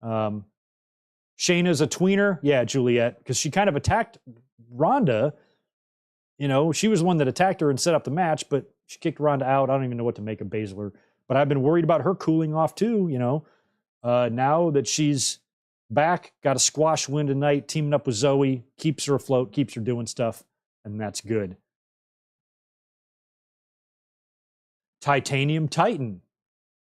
Shayna's a tweener. Yeah, Juliet, because she kind of attacked Ronda. She was the one that attacked her and set up the match, but she kicked Ronda out. I don't even know what to make of Baszler. But I've been worried about her cooling off too, now that she's back, got a squash win tonight, teaming up with Zoe, keeps her afloat, keeps her doing stuff, and that's good. Titanium Titan.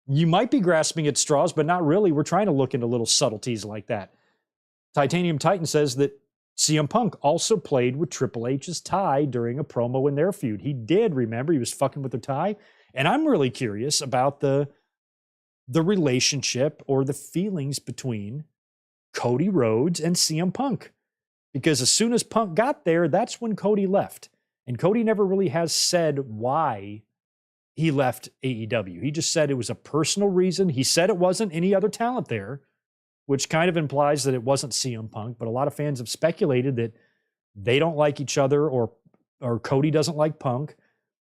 You might be grasping at straws, but not really. We're trying to look into little subtleties like that. Titanium Titan says that CM Punk also played with Triple H's tie during a promo in their feud. He did, remember, he was fucking with her tie. And I'm really curious about the relationship or the feelings between Cody Rhodes and CM Punk. Because as soon as Punk got there, that's when Cody left. And Cody never really has said why he left AEW. He just said it was a personal reason. He said it wasn't any other talent there, which kind of implies that it wasn't CM Punk. But a lot of fans have speculated that they don't like each other, or Cody doesn't like Punk.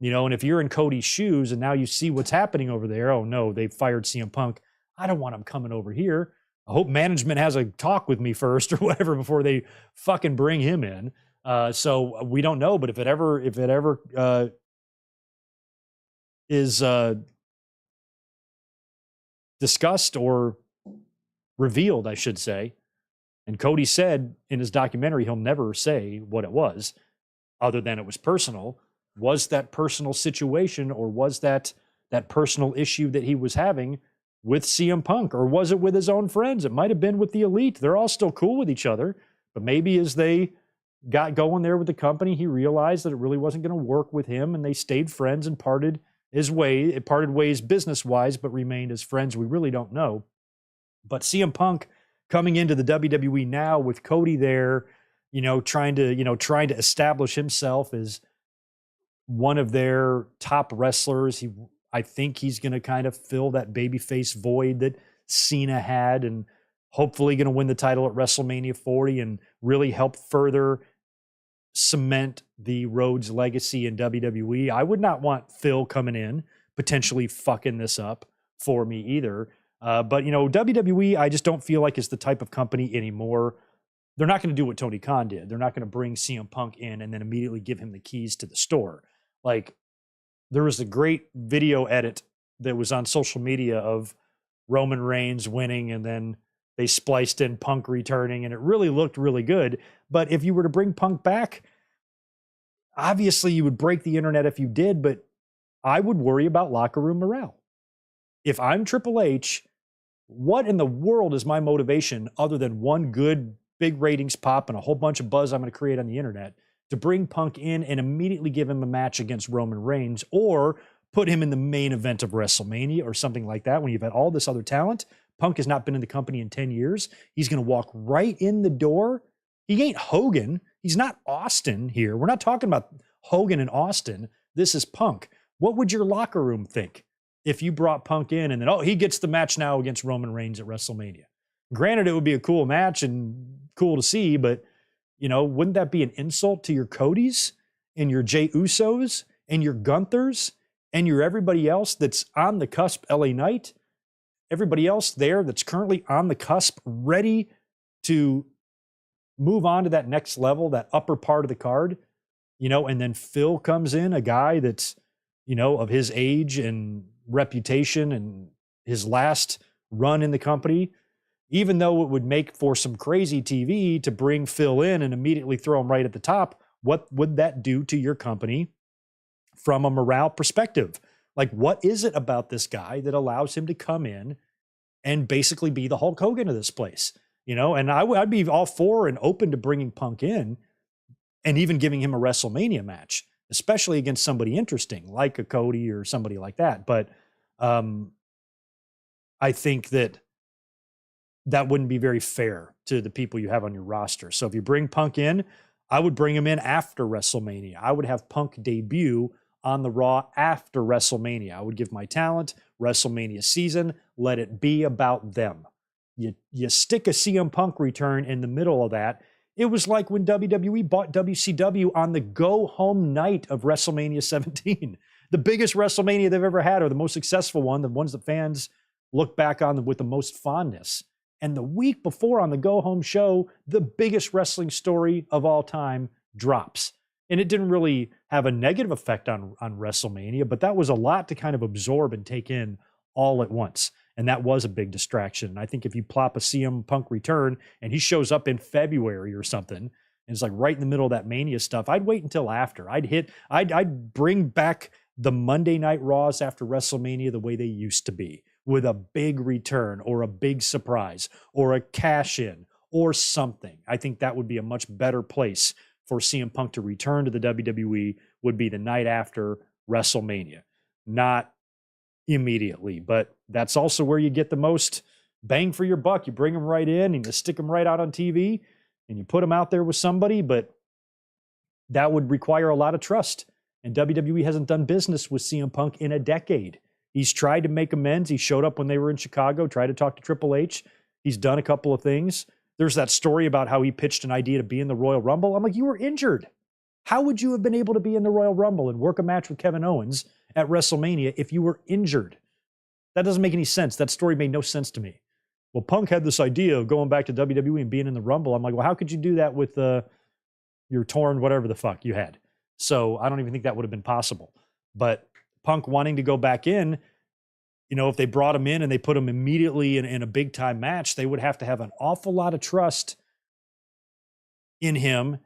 And if you're in Cody's shoes and now you see what's happening over there, oh no, they fired CM Punk. I don't want him coming over here. I hope management has a talk with me first or whatever before they fucking bring him in. So we don't know, but if it ever is discussed or revealed, I should say, and Cody said in his documentary he'll never say what it was, other than it was personal. Was that personal situation, or was that personal issue that he was having with CM Punk, or was it with his own friends? It might have been with the Elite. They're all still cool with each other, but maybe as they got going there with the company, he realized that it really wasn't going to work with him, and they stayed friends and parted ways business-wise, but remained as friends. We really don't know. But CM Punk coming into the WWE now with Cody there, trying to establish himself as one of their top wrestlers. I think he's going to kind of fill that babyface void that Cena had, and hopefully going to win the title at WrestleMania 40 and really help further cement the Rhodes legacy in WWE. I would not want Phil coming in, potentially fucking this up for me either. But, WWE, I just don't feel like is the type of company anymore. They're not going to do what Tony Khan did. They're not going to bring CM Punk in and then immediately give him the keys to the store. Like, there was a great video edit that was on social media of Roman Reigns winning, and then they spliced in Punk returning, and it really looked really good. But if you were to bring Punk back, obviously you would break the internet if you did, but I would worry about locker room morale. If I'm Triple H, what in the world is my motivation other than one good big ratings pop and a whole bunch of buzz I'm going to create on the internet to bring Punk in and immediately give him a match against Roman Reigns, or put him in the main event of WrestleMania or something like that when you've had all this other talent? Punk has not been in the company in 10 years. He's going to walk right in the door. He ain't Hogan. He's not Austin here. We're not talking about Hogan and Austin. This is Punk. What would your locker room think if you brought Punk in and then, he gets the match now against Roman Reigns at WrestleMania? Granted, it would be a cool match and cool to see, but, wouldn't that be an insult to your Codys and your Jey Usos and your Gunthers and your everybody else that's on the cusp, LA Knight, everybody else there that's currently on the cusp, ready to move on to that next level, that upper part of the card, and then Phil comes in, a guy that's, of his age and reputation and his last run in the company, even though it would make for some crazy TV to bring Phil in and immediately throw him right at the top, what would that do to your company from a morale perspective? Like, what is it about this guy that allows him to come in and basically be the Hulk Hogan of this place? And I'd be all for and open to bringing Punk in and even giving him a WrestleMania match, especially against somebody interesting like a Cody or somebody like that. But I think that wouldn't be very fair to the people you have on your roster. So if you bring Punk in, I would bring him in after WrestleMania. I would have Punk debut on the Raw after WrestleMania. I would give my talent WrestleMania season. Let it be about them. You stick a CM Punk return in the middle of that. It was like when WWE bought WCW on the go-home night of WrestleMania 17. The biggest WrestleMania they've ever had, or the most successful one, the ones that fans look back on with the most fondness. And the week before on the go-home show, the biggest wrestling story of all time drops. And it didn't really have a negative effect on WrestleMania, but that was a lot to kind of absorb and take in all at once. And that was a big distraction. And I think if you plop a CM Punk return and he shows up in February or something, and it's like right in the middle of that Mania stuff, I'd wait until after. I'd bring back the Monday Night Raws after WrestleMania the way they used to be, with a big return or a big surprise or a cash in or something. I think that would be a much better place for CM Punk to return to the WWE, would be the night after WrestleMania, not immediately. But that's also where you get the most bang for your buck. You bring him right in and you stick him right out on TV and you put him out there with somebody, but that would require a lot of trust. And WWE hasn't done business with CM Punk in a decade. He's tried to make amends. He showed up when they were in Chicago, tried to talk to Triple H. He's done a couple of things. There's that story about how he pitched an idea to be in the Royal Rumble. I'm like, you were injured. How would you have been able to be in the Royal Rumble and work a match with Kevin Owens at WrestleMania if you were injured? That doesn't make any sense. That story made no sense to me. Well, Punk had this idea of going back to WWE and being in the Rumble. I'm like, well, how could you do that with your torn whatever the fuck you had? So I don't even think that would have been possible. But Punk wanting to go back in, if they brought him in and they put him immediately in a big time match, they would have to have an awful lot of trust in him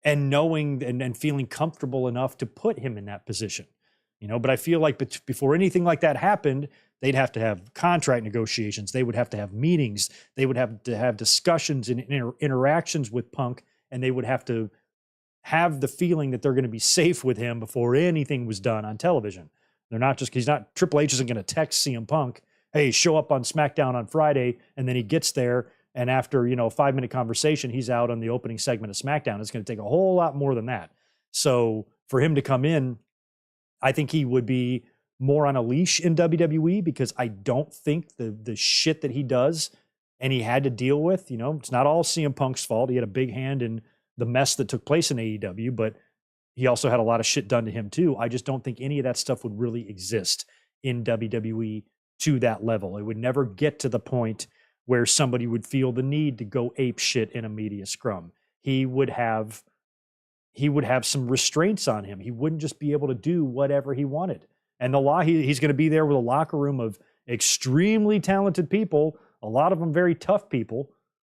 and knowing and feeling comfortable enough to put him in that position. But I feel like before anything like that happened, they'd have to have contract negotiations. They would have to have meetings. They would have to have discussions and interactions with Punk, and they would have to have the feeling that they're going to be safe with him before anything was done on television. They're not just, Triple H isn't going to text CM Punk, hey, show up on SmackDown on Friday, and then he gets there, and after, a 5-minute conversation, he's out on the opening segment of SmackDown. It's going to take a whole lot more than that. So for him to come in, I think he would be more on a leash in WWE, because I don't think the shit that he does and he had to deal with, it's not all CM Punk's fault. He had a big hand in the mess that took place in AEW, but he also had a lot of shit done to him too. I just don't think any of that stuff would really exist in WWE to that level. It would never get to the point where somebody would feel the need to go ape shit in a media scrum. He would have some restraints on him. He wouldn't just be able to do whatever he wanted. And he's going to be there with a locker room of extremely talented people, a lot of them very tough people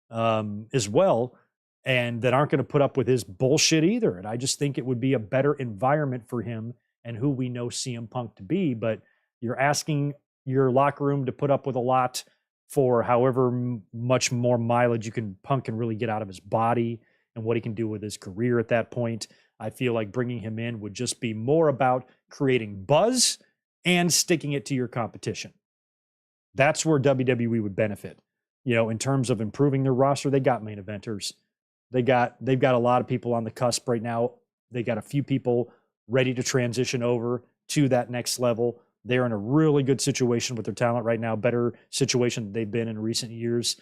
as well, and that aren't going to put up with his bullshit either. And I just think it would be a better environment for him and who we know CM Punk to be. But you're asking your locker room to put up with a lot for however much more mileage Punk can really get out of his body and what he can do with his career at that point. I feel like bringing him in would just be more about creating buzz and sticking it to your competition. That's where WWE would benefit. In terms of improving their roster, they got main eventers. They've got a lot of people on the cusp right now. They got a few people ready to transition over to that next level. They're in a really good situation with their talent right now, better situation than they've been in recent years.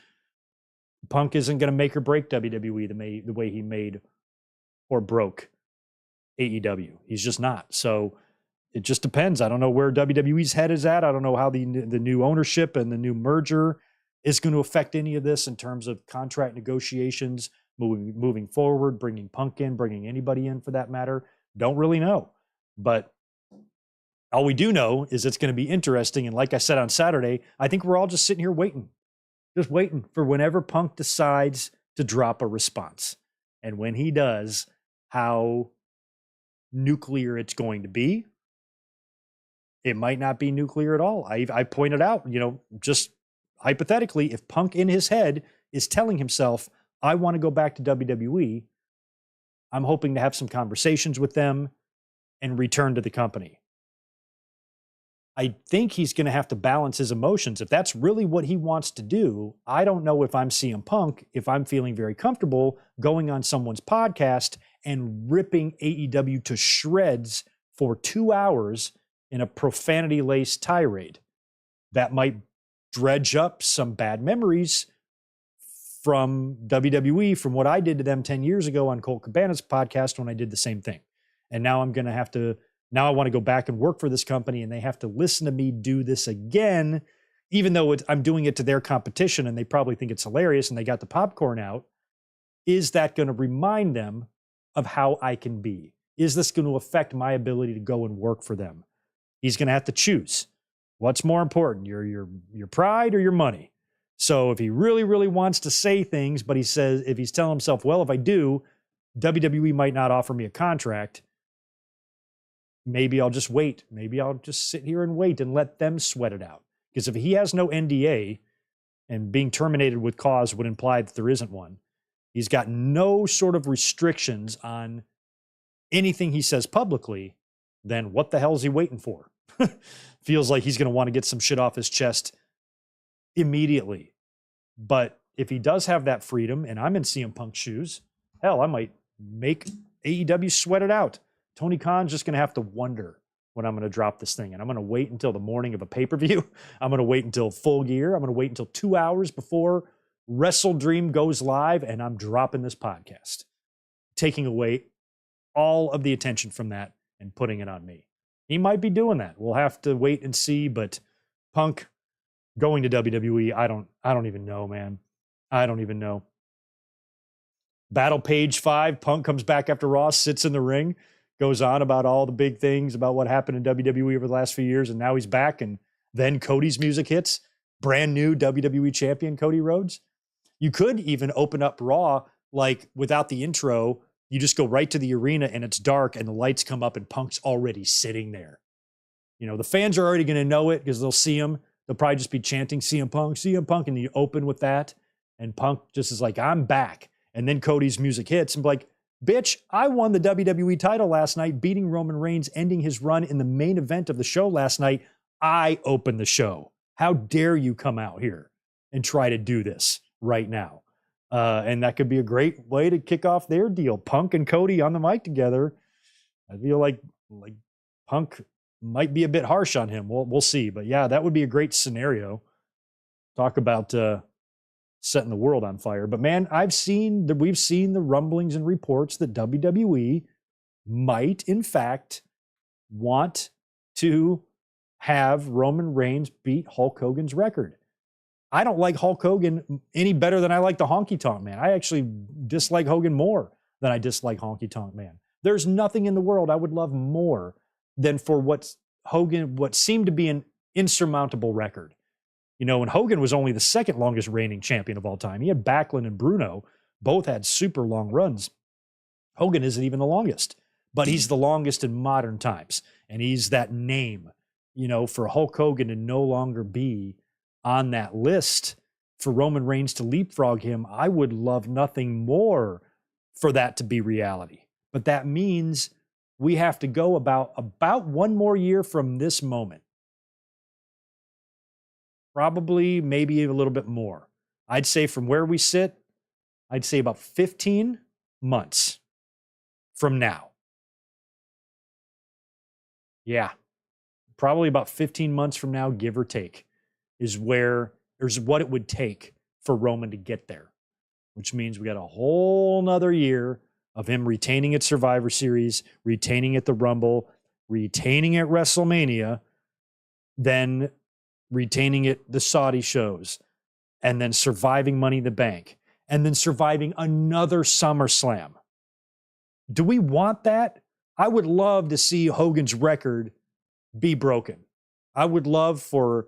Punk isn't going to make or break WWE the way he made or broke AEW. He's just not. So it just depends. I don't know where WWE's head is at. I don't know how the new ownership and the new merger is going to affect any of this in terms of contract negotiations moving forward, bringing Punk in, bringing anybody in for that matter. Don't really know. But all we do know is it's going to be interesting. And like I said on Saturday, I think we're all just sitting here waiting for whenever Punk decides to drop a response. And when he does, how nuclear it's going to be. It might not be nuclear at all. I pointed out, just hypothetically, if Punk in his head is telling himself, I want to go back to WWE, I'm hoping to have some conversations with them and return to the company. I think he's going to have to balance his emotions. If that's really what he wants to do, I don't know if I'm CM Punk, if I'm feeling very comfortable going on someone's podcast and ripping AEW to shreds for 2 hours in a profanity-laced tirade. That might dredge up some bad memories from WWE, from what I did to them 10 years ago on Colt Cabana's podcast when I did the same thing. And now I'm going to have to, now I want to go back and work for this company and they have to listen to me do this again, even though I'm doing it to their competition and they probably think it's hilarious and they got the popcorn out. Is that going to remind them of how I can be? Is this going to affect my ability to go and work for them? He's going to have to choose. What's more important, your pride or your money? So if he really, really wants to say things, but if he's telling himself, well, if I do, WWE might not offer me a contract, maybe I'll just wait. Maybe I'll just sit here and wait and let them sweat it out. Because if he has no NDA, and being terminated with cause would imply that there isn't one, he's got no sort of restrictions on anything he says publicly, then what the hell is he waiting for? Feels like he's going to want to get some shit off his chest immediately. But if he does have that freedom, and I'm in CM Punk's shoes, hell, I might make AEW sweat it out. Tony Khan's just going to have to wonder when I'm going to drop this thing. And I'm going to wait until the morning of a pay-per-view. I'm going to wait until Full Gear. I'm going to wait until 2 hours before Wrestle Dream goes live, and I'm dropping this podcast, taking away all of the attention from that and putting it on me. He might be doing that. We'll have to wait and see, but Punk going to WWE, I don't even know, man. I don't even know. Battle Page 5, Punk comes back after Raw, sits in the ring, goes on about all the big things about what happened in WWE over the last few years, and now he's back, and then Cody's music hits. Brand new WWE champion Cody Rhodes. You could even open up Raw, like without the intro, you just go right to the arena and it's dark and the lights come up and Punk's already sitting there. The fans are already going to know it because they'll see him. They'll probably just be chanting CM Punk, and you open with that. And Punk just is like, I'm back. And then Cody's music hits and be like, bitch, I won the WWE title last night, beating Roman Reigns, ending his run in the main event of the show last night. I opened the show. How dare you come out here and try to do this right now? And that could be a great way to kick off their deal. Punk and Cody on the mic together. I feel like Punk might be a bit harsh on him. We'll see. But yeah, that would be a great scenario. Talk about setting the world on fire. But man, we've seen the rumblings and reports that WWE might, in fact, want to have Roman Reigns beat Hulk Hogan's record. I don't like Hulk Hogan any better than I like the Honky Tonk Man. I actually dislike Hogan more than I dislike Honky Tonk Man. There's nothing in the world I would love more than for what seemed to be an insurmountable record. You know, when Hogan was only the second longest reigning champion of all time. He had Backlund and Bruno. Both had super long runs. Hogan isn't even the longest, but he's the longest in modern times. And he's that name, you know, for Hulk Hogan to no longer be on that list, for Roman Reigns to leapfrog him. I would love nothing more for that to be reality. But that means we have to go about one more year from this moment. Probably, maybe a little bit more. I'd say from where we sit, I'd say about 15 months from now. Yeah, probably about 15 months from now, give or take, is what it would take for Roman to get there, which means we got a whole nother year of him retaining at Survivor Series, retaining at the Rumble, retaining at WrestleMania, then retaining at the Saudi shows, and then surviving Money in the Bank, and then surviving another SummerSlam. Do we want that? I would love to see Hogan's record be broken. I would love for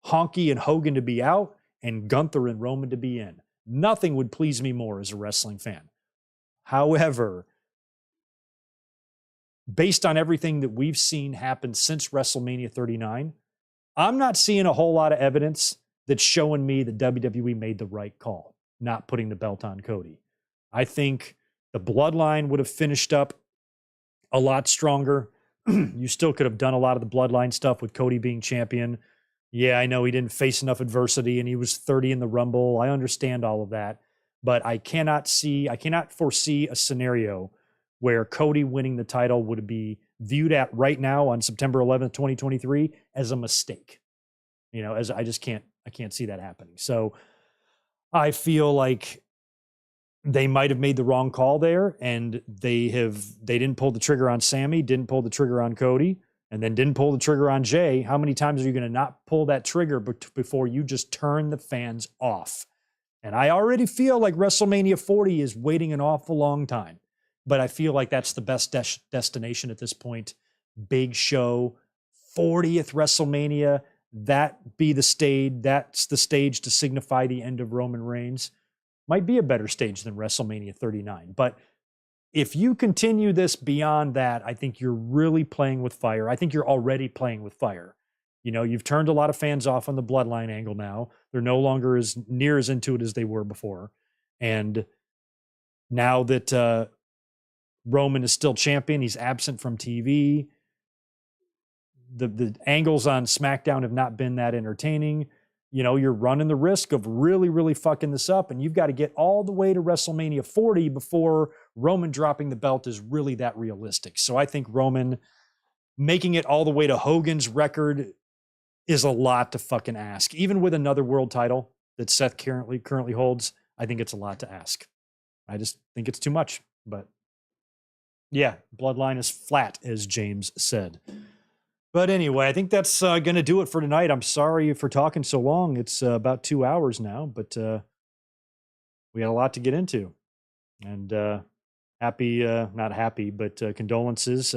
Honky and Hogan to be out and Gunther and Roman to be in. Nothing would please me more as a wrestling fan. However, based on everything that we've seen happen since WrestleMania 39, I'm not seeing a whole lot of evidence that's showing me that WWE made the right call, not putting the belt on Cody. I think the bloodline would have finished up a lot stronger. You still could have done a lot of the bloodline stuff with Cody being champion. Yeah, I know he didn't face enough adversity and he was 30 in the Rumble. I understand all of that. But I cannot foresee a scenario where Cody winning the title would be viewed at right now on September 11th, 2023 as a mistake. You know, I can't see that happening. So I feel like they might have made the wrong call there, and they didn't pull the trigger on Sammy, didn't pull the trigger on Cody, and then didn't pull the trigger on Jay. How many times are you going to not pull that trigger before you just turn the fans off? And I already feel like WrestleMania 40 is waiting an awful long time, but I feel like that's the best destination at this point. Big show, 40th WrestleMania, that be the stage. That's the stage to signify the end of Roman Reigns. Might be a better stage than WrestleMania 39. But if you continue this beyond that, I think you're really playing with fire. I think you're already playing with fire. You know, you've turned a lot of fans off on the bloodline angle now. They're no longer as near as into it as they were before. And now that Roman is still champion, he's absent from TV. The angles on SmackDown have not been that entertaining. You know, you're running the risk of really, really fucking this up, and you've got to get all the way to WrestleMania 40 before Roman dropping the belt is really that realistic. So I think Roman making it all the way to Hogan's record is a lot to fucking ask. Even with another world title that Seth currently holds, I think it's a lot to ask. I just think it's too much. But yeah, bloodline is flat, as James said. But anyway, I think that's going to do it for tonight. I'm sorry for talking so long. It's about 2 hours now, but we had a lot to get into. And not happy, but condolences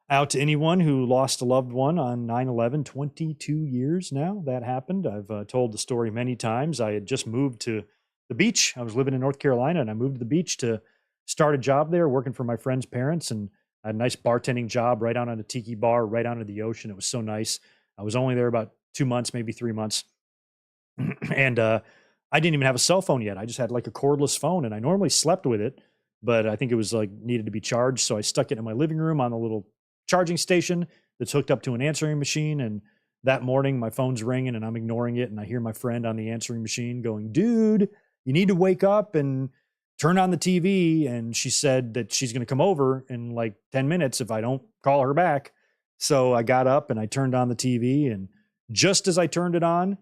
out to anyone who lost a loved one on 9/11. 22 years now that happened. I've told the story many times. I had just moved to the beach. I was living in North Carolina, and I moved to the beach to start a job there, working for my friend's parents, and I had a nice bartending job right out on a tiki bar, right out of the ocean. It was so nice. I was only there about 2 months, maybe 3 months. And I didn't even have a cell phone yet. I just had like a cordless phone, and I normally slept with it, but I think it was like needed to be charged. So I stuck it in my living room on a little charging station that's hooked up to an answering machine. And that morning my phone's ringing and I'm ignoring it. And I hear my friend on the answering machine going, "Dude, you need to wake up and turn on the TV." And she said that she's going to come over in like 10 minutes if I don't call her back. So I got up and I turned on the TV, and just as I turned it on,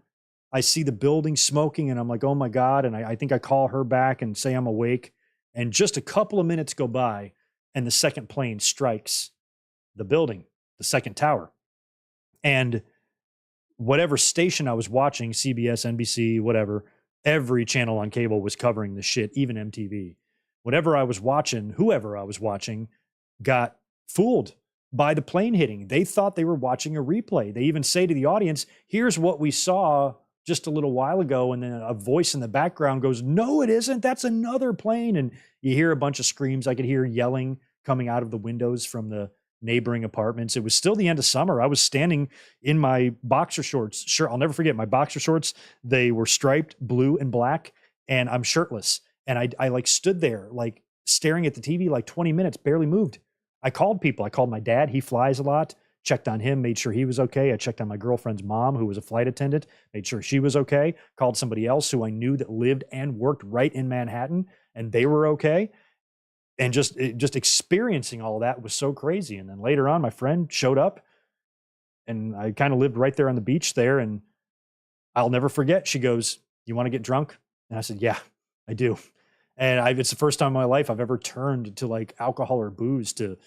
I see the building smoking, and I'm like, oh my God. And I think I call her back and say I'm awake. And just a couple of minutes go by and the second plane strikes the building, the second tower. And whatever station I was watching, CBS, NBC, whatever, every channel on cable was covering the shit, even MTV. Whatever I was watching, whoever I was watching, got fooled by the plane hitting. They thought they were watching a replay. They even say to the audience, here's what we saw just a little while ago. And then a voice in the background goes, no, it isn't. That's another plane. And you hear a bunch of screams. I could hear yelling coming out of the windows from the neighboring apartments. It was still the end of summer. I was standing in my boxer shorts. Sure, I'll never forget my boxer shorts. They were striped blue and black, and I'm shirtless. And I like stood there, like staring at the TV, like 20 minutes, barely moved. I called people. I called my dad. He flies a lot. Checked on him, made sure he was okay. I checked on my girlfriend's mom, who was a flight attendant, made sure she was okay. Called somebody else who I knew that lived and worked right in Manhattan, and they were okay. And just experiencing all of that was so crazy. And then later on, my friend showed up, and I kind of lived right there on the beach there. And I'll never forget. She goes, "You want to get drunk?" And I said, "Yeah, I do." And it's the first time in my life I've ever turned to like alcohol or booze to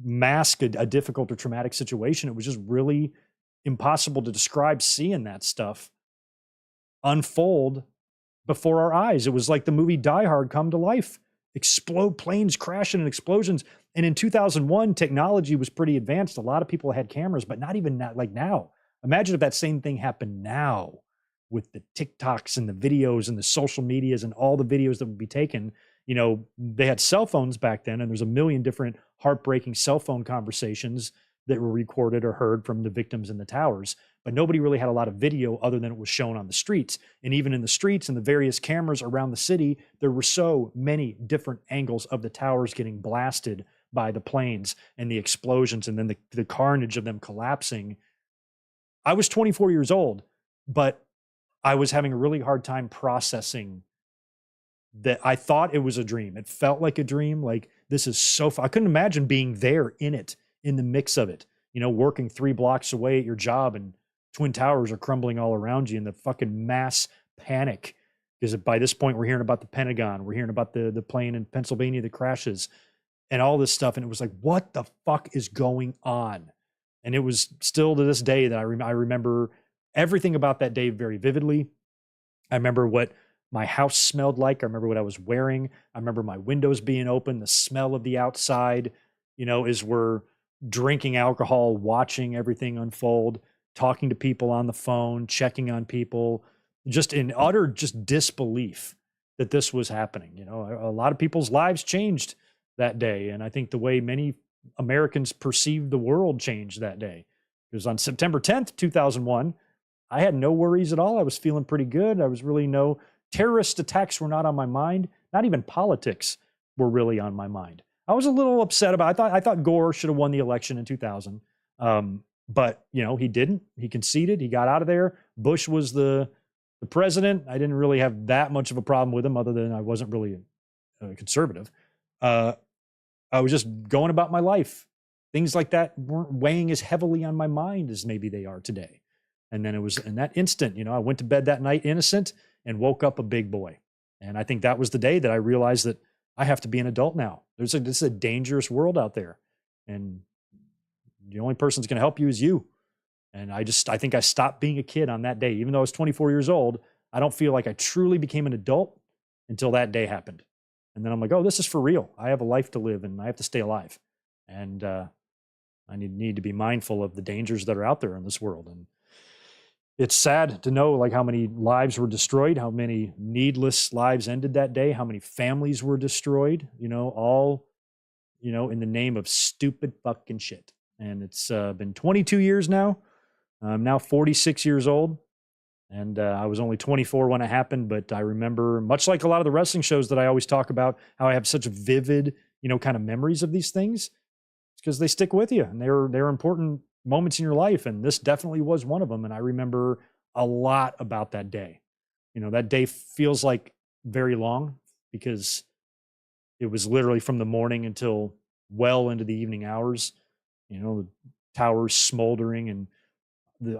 mask a difficult or traumatic situation. It was just really impossible to describe seeing that stuff unfold before our eyes. It was like the movie Die Hard come to life. Explode, planes crashing and explosions. And in 2001, technology was pretty advanced. A lot of people had cameras, but not even like now. Imagine if that same thing happened now with the TikToks and the videos and the social medias and all the videos that would be taken. You know, they had cell phones back then, and there's a million different heartbreaking cell phone conversations that were recorded or heard from the victims in the towers. But nobody really had a lot of video other than it was shown on the streets. And even in the streets and the various cameras around the city, there were so many different angles of the towers getting blasted by the planes and the explosions and then the carnage of them collapsing. I was 24 years old, but I was having a really hard time processing that. I thought it was a dream. It felt like a dream. Like, this is so far. I couldn't imagine being there in it, in the mix of it, you know, working 3 blocks away at your job and Twin Towers are crumbling all around you, and the fucking mass panic. Because by this point, we're hearing about the Pentagon. We're hearing about the plane in Pennsylvania that crashes and all this stuff. And it was like, what the fuck is going on? And it was still to this day that I remember everything about that day very vividly. I remember what my house smelled like. I remember what I was wearing. I remember my windows being open, the smell of the outside, you know, as we're drinking alcohol, watching everything unfold, talking to people on the phone, checking on people, just in utter just disbelief that this was happening. You know, a lot of people's lives changed that day. And I think the way many Americans perceived the world changed that day. Because on September 10th, 2001, I had no worries at all. I was feeling pretty good. I was really terrorist attacks were not on my mind. Not even politics were really on my mind. I was a little upset about, I thought Gore should have won the election in 2000. But, you know, he didn't. He conceded. He got out of there. Bush was the president. I didn't really have that much of a problem with him, other than I wasn't really a conservative. I was just going about my life. Things like that weren't weighing as heavily on my mind as maybe they are today. And then it was in that instant, you know, I went to bed that night innocent and woke up a big boy. And I think that was the day that I realized that I have to be an adult now. This is a dangerous world out there. And the only person that's going to help you is you. And I think I stopped being a kid on that day. Even though I was 24 years old, I don't feel like I truly became an adult until that day happened. And then I'm like, oh, this is for real. I have a life to live and I have to stay alive. And I need to be mindful of the dangers that are out there in this world. And it's sad to know like how many lives were destroyed, how many needless lives ended that day, how many families were destroyed, you know, all, you know, in the name of stupid fucking shit. And it's been 22 years now. I'm now 46 years old. And I was only 24 when it happened, but I remember, much like a lot of the wrestling shows that I always talk about, how I have such vivid, you know, kind of memories of these things. It's because they stick with you and they're important moments in your life. And this definitely was one of them. And I remember a lot about that day. You know, that day feels like very long because it was literally from the morning until well into the evening hours. You know, the towers smoldering and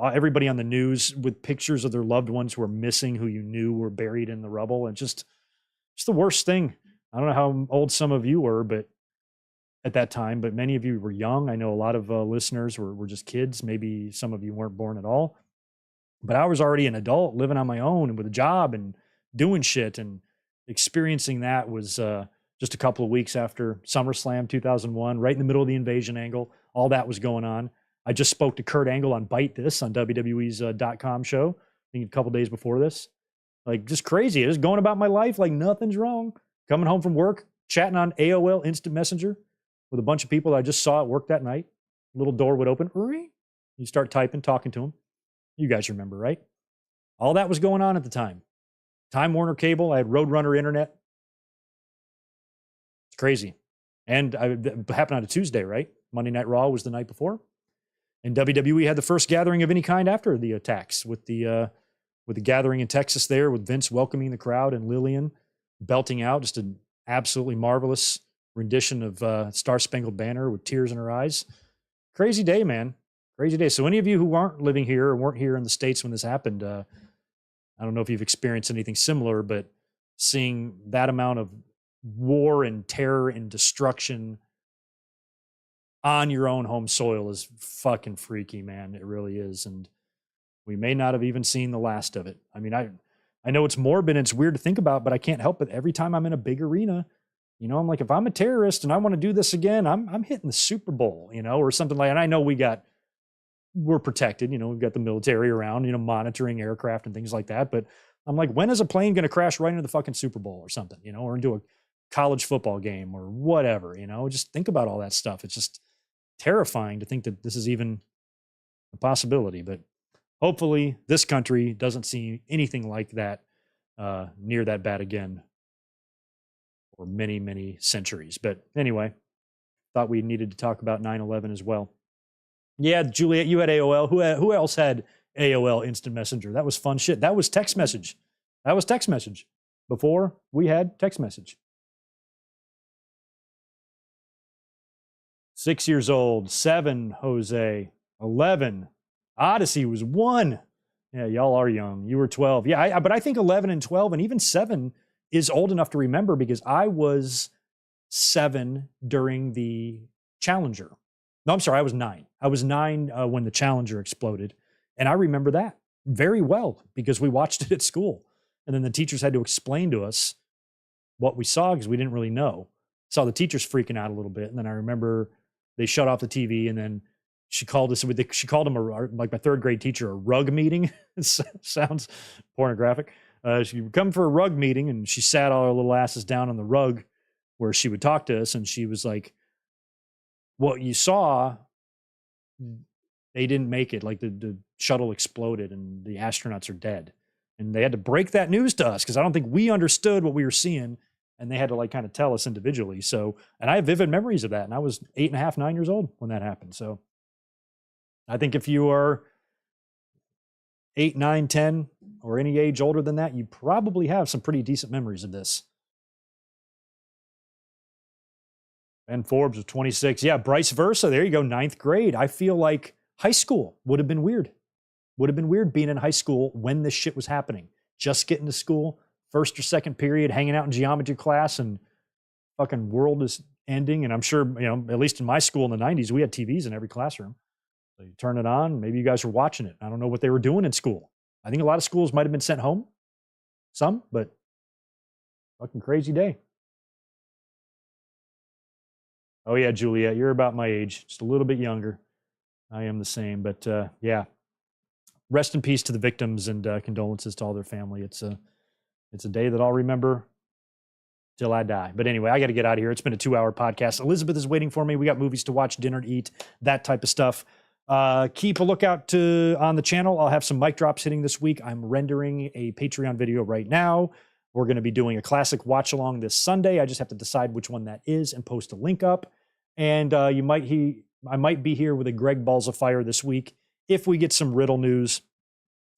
everybody on the news with pictures of their loved ones who are missing, who you knew were buried in the rubble. And just the worst thing. I don't know how old some of you were, but at that time, but many of you were young. I know a lot of listeners were just kids. Maybe some of you weren't born at all. But I was already an adult living on my own and with a job and doing shit, and experiencing that was just a couple of weeks after SummerSlam 2001, right in the middle of the invasion angle. All that was going on. I just spoke to Kurt Angle on Bite This on WWE's .com show, I think a couple days before this. Like, just crazy. Just going about my life like nothing's wrong. Coming home from work, chatting on AOL Instant Messenger with a bunch of people that I just saw at work that night. Little door would open. You start typing, talking to them. You guys remember, right? All that was going on at the time. Time Warner Cable. I had Roadrunner Internet. It's crazy. And it happened on a Tuesday, right? Monday Night Raw was the night before. And WWE had the first gathering of any kind after the attacks with the gathering in Texas there, with Vince welcoming the crowd and Lillian belting out just an absolutely marvelous rendition of Star Spangled Banner with tears in her eyes. Crazy day, man. Crazy day. So any of you who aren't living here or weren't here in the States when this happened, I don't know if you've experienced anything similar, but seeing that amount of war and terror and destruction on your own home soil is fucking freaky, man. It really is. And we may not have even seen the last of it. I mean, I know it's morbid and it's weird to think about, but I can't help it. Every time I'm in a big arena, you know, I'm like, if I'm a terrorist and I want to do this again, I'm hitting the Super Bowl, you know, or something like that. And I know we're protected, you know, we've got the military around, you know, monitoring aircraft and things like that. But I'm like, when is a plane going to crash right into the fucking Super Bowl or something, you know, or into a college football game or whatever, you know? Just think about all that stuff. It's just terrifying to think that this is even a possibility. But hopefully this country doesn't see anything like that near that bad again for many, many centuries. But anyway, thought we needed to talk about 9/11 as well. Yeah, Juliet, you had AOL. Who else had AOL Instant Messenger? That was fun shit. That was text message. Before we had text message. 6 years old, 7, Jose, 11. Odyssey was 1. Yeah, y'all are young. You were 12. Yeah, but I think 11 and 12 and even 7 is old enough to remember, because I was 7 during the Challenger. No, I'm sorry, I was 9. I was 9 when the Challenger exploded. And I remember that very well because we watched it at school. And then the teachers had to explain to us what we saw because we didn't really know. Saw the teachers freaking out a little bit. And then I remember they shut off the TV, and then she called us. She called them like my 3rd grade teacher, a rug meeting. It sounds pornographic. She would come for a rug meeting, and she sat all her little asses down on the rug where she would talk to us. And she was like, what you saw, they didn't make it. Like the shuttle exploded and the astronauts are dead. And they had to break that news to us because I don't think we understood what we were seeing. And they had to like kind of tell us individually. So, and I have vivid memories of that. And I was 8.5, 9 years old when that happened. So I think if you are 8, 9, 10, or any age older than that, you probably have some pretty decent memories of this. Ben Forbes was 26. Yeah, Bryce Versa. There you go, 9th grade. I feel like high school would have been weird. Would have been weird being in high school when this shit was happening. Just getting to school, 1st or 2nd period, hanging out in geometry class, and fucking world is ending. And I'm sure, you know, at least in my school in the 90s, we had TVs in every classroom. So you turn it on, maybe you guys were watching it. I don't know what they were doing in school. I think a lot of schools might have been sent home. Some, but fucking crazy day. Oh yeah, Juliet, you're about my age, just a little bit younger. I am the same, but yeah. Rest in peace to the victims, and condolences to all their family. It's a day that I'll remember till I die. But anyway, I got to get out of here. It's been a 2-hour podcast. Elizabeth is waiting for me. We got movies to watch, dinner to eat, that type of stuff. Keep a lookout on the channel. I'll have some mic drops hitting this week. I'm rendering a Patreon video right now. We're going to be doing a classic watch along this Sunday. I just have to decide which one that is and post a link up. And I might be here with a Greg Balls of Fire this week if we get some Riddle news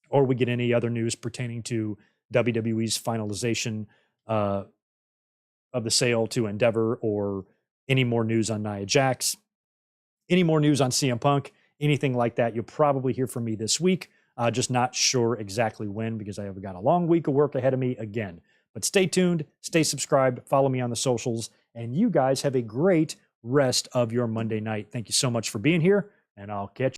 or we get any other news pertaining to WWE's finalization of the sale to Endeavor, or any more news on Nia Jax, any more news on CM Punk, anything like that. You'll probably hear from me this week. Just not sure exactly when, because I have got a long week of work ahead of me again. But stay tuned, stay subscribed, follow me on the socials, and you guys have a great rest of your Monday night. Thank you so much for being here, and I'll catch you.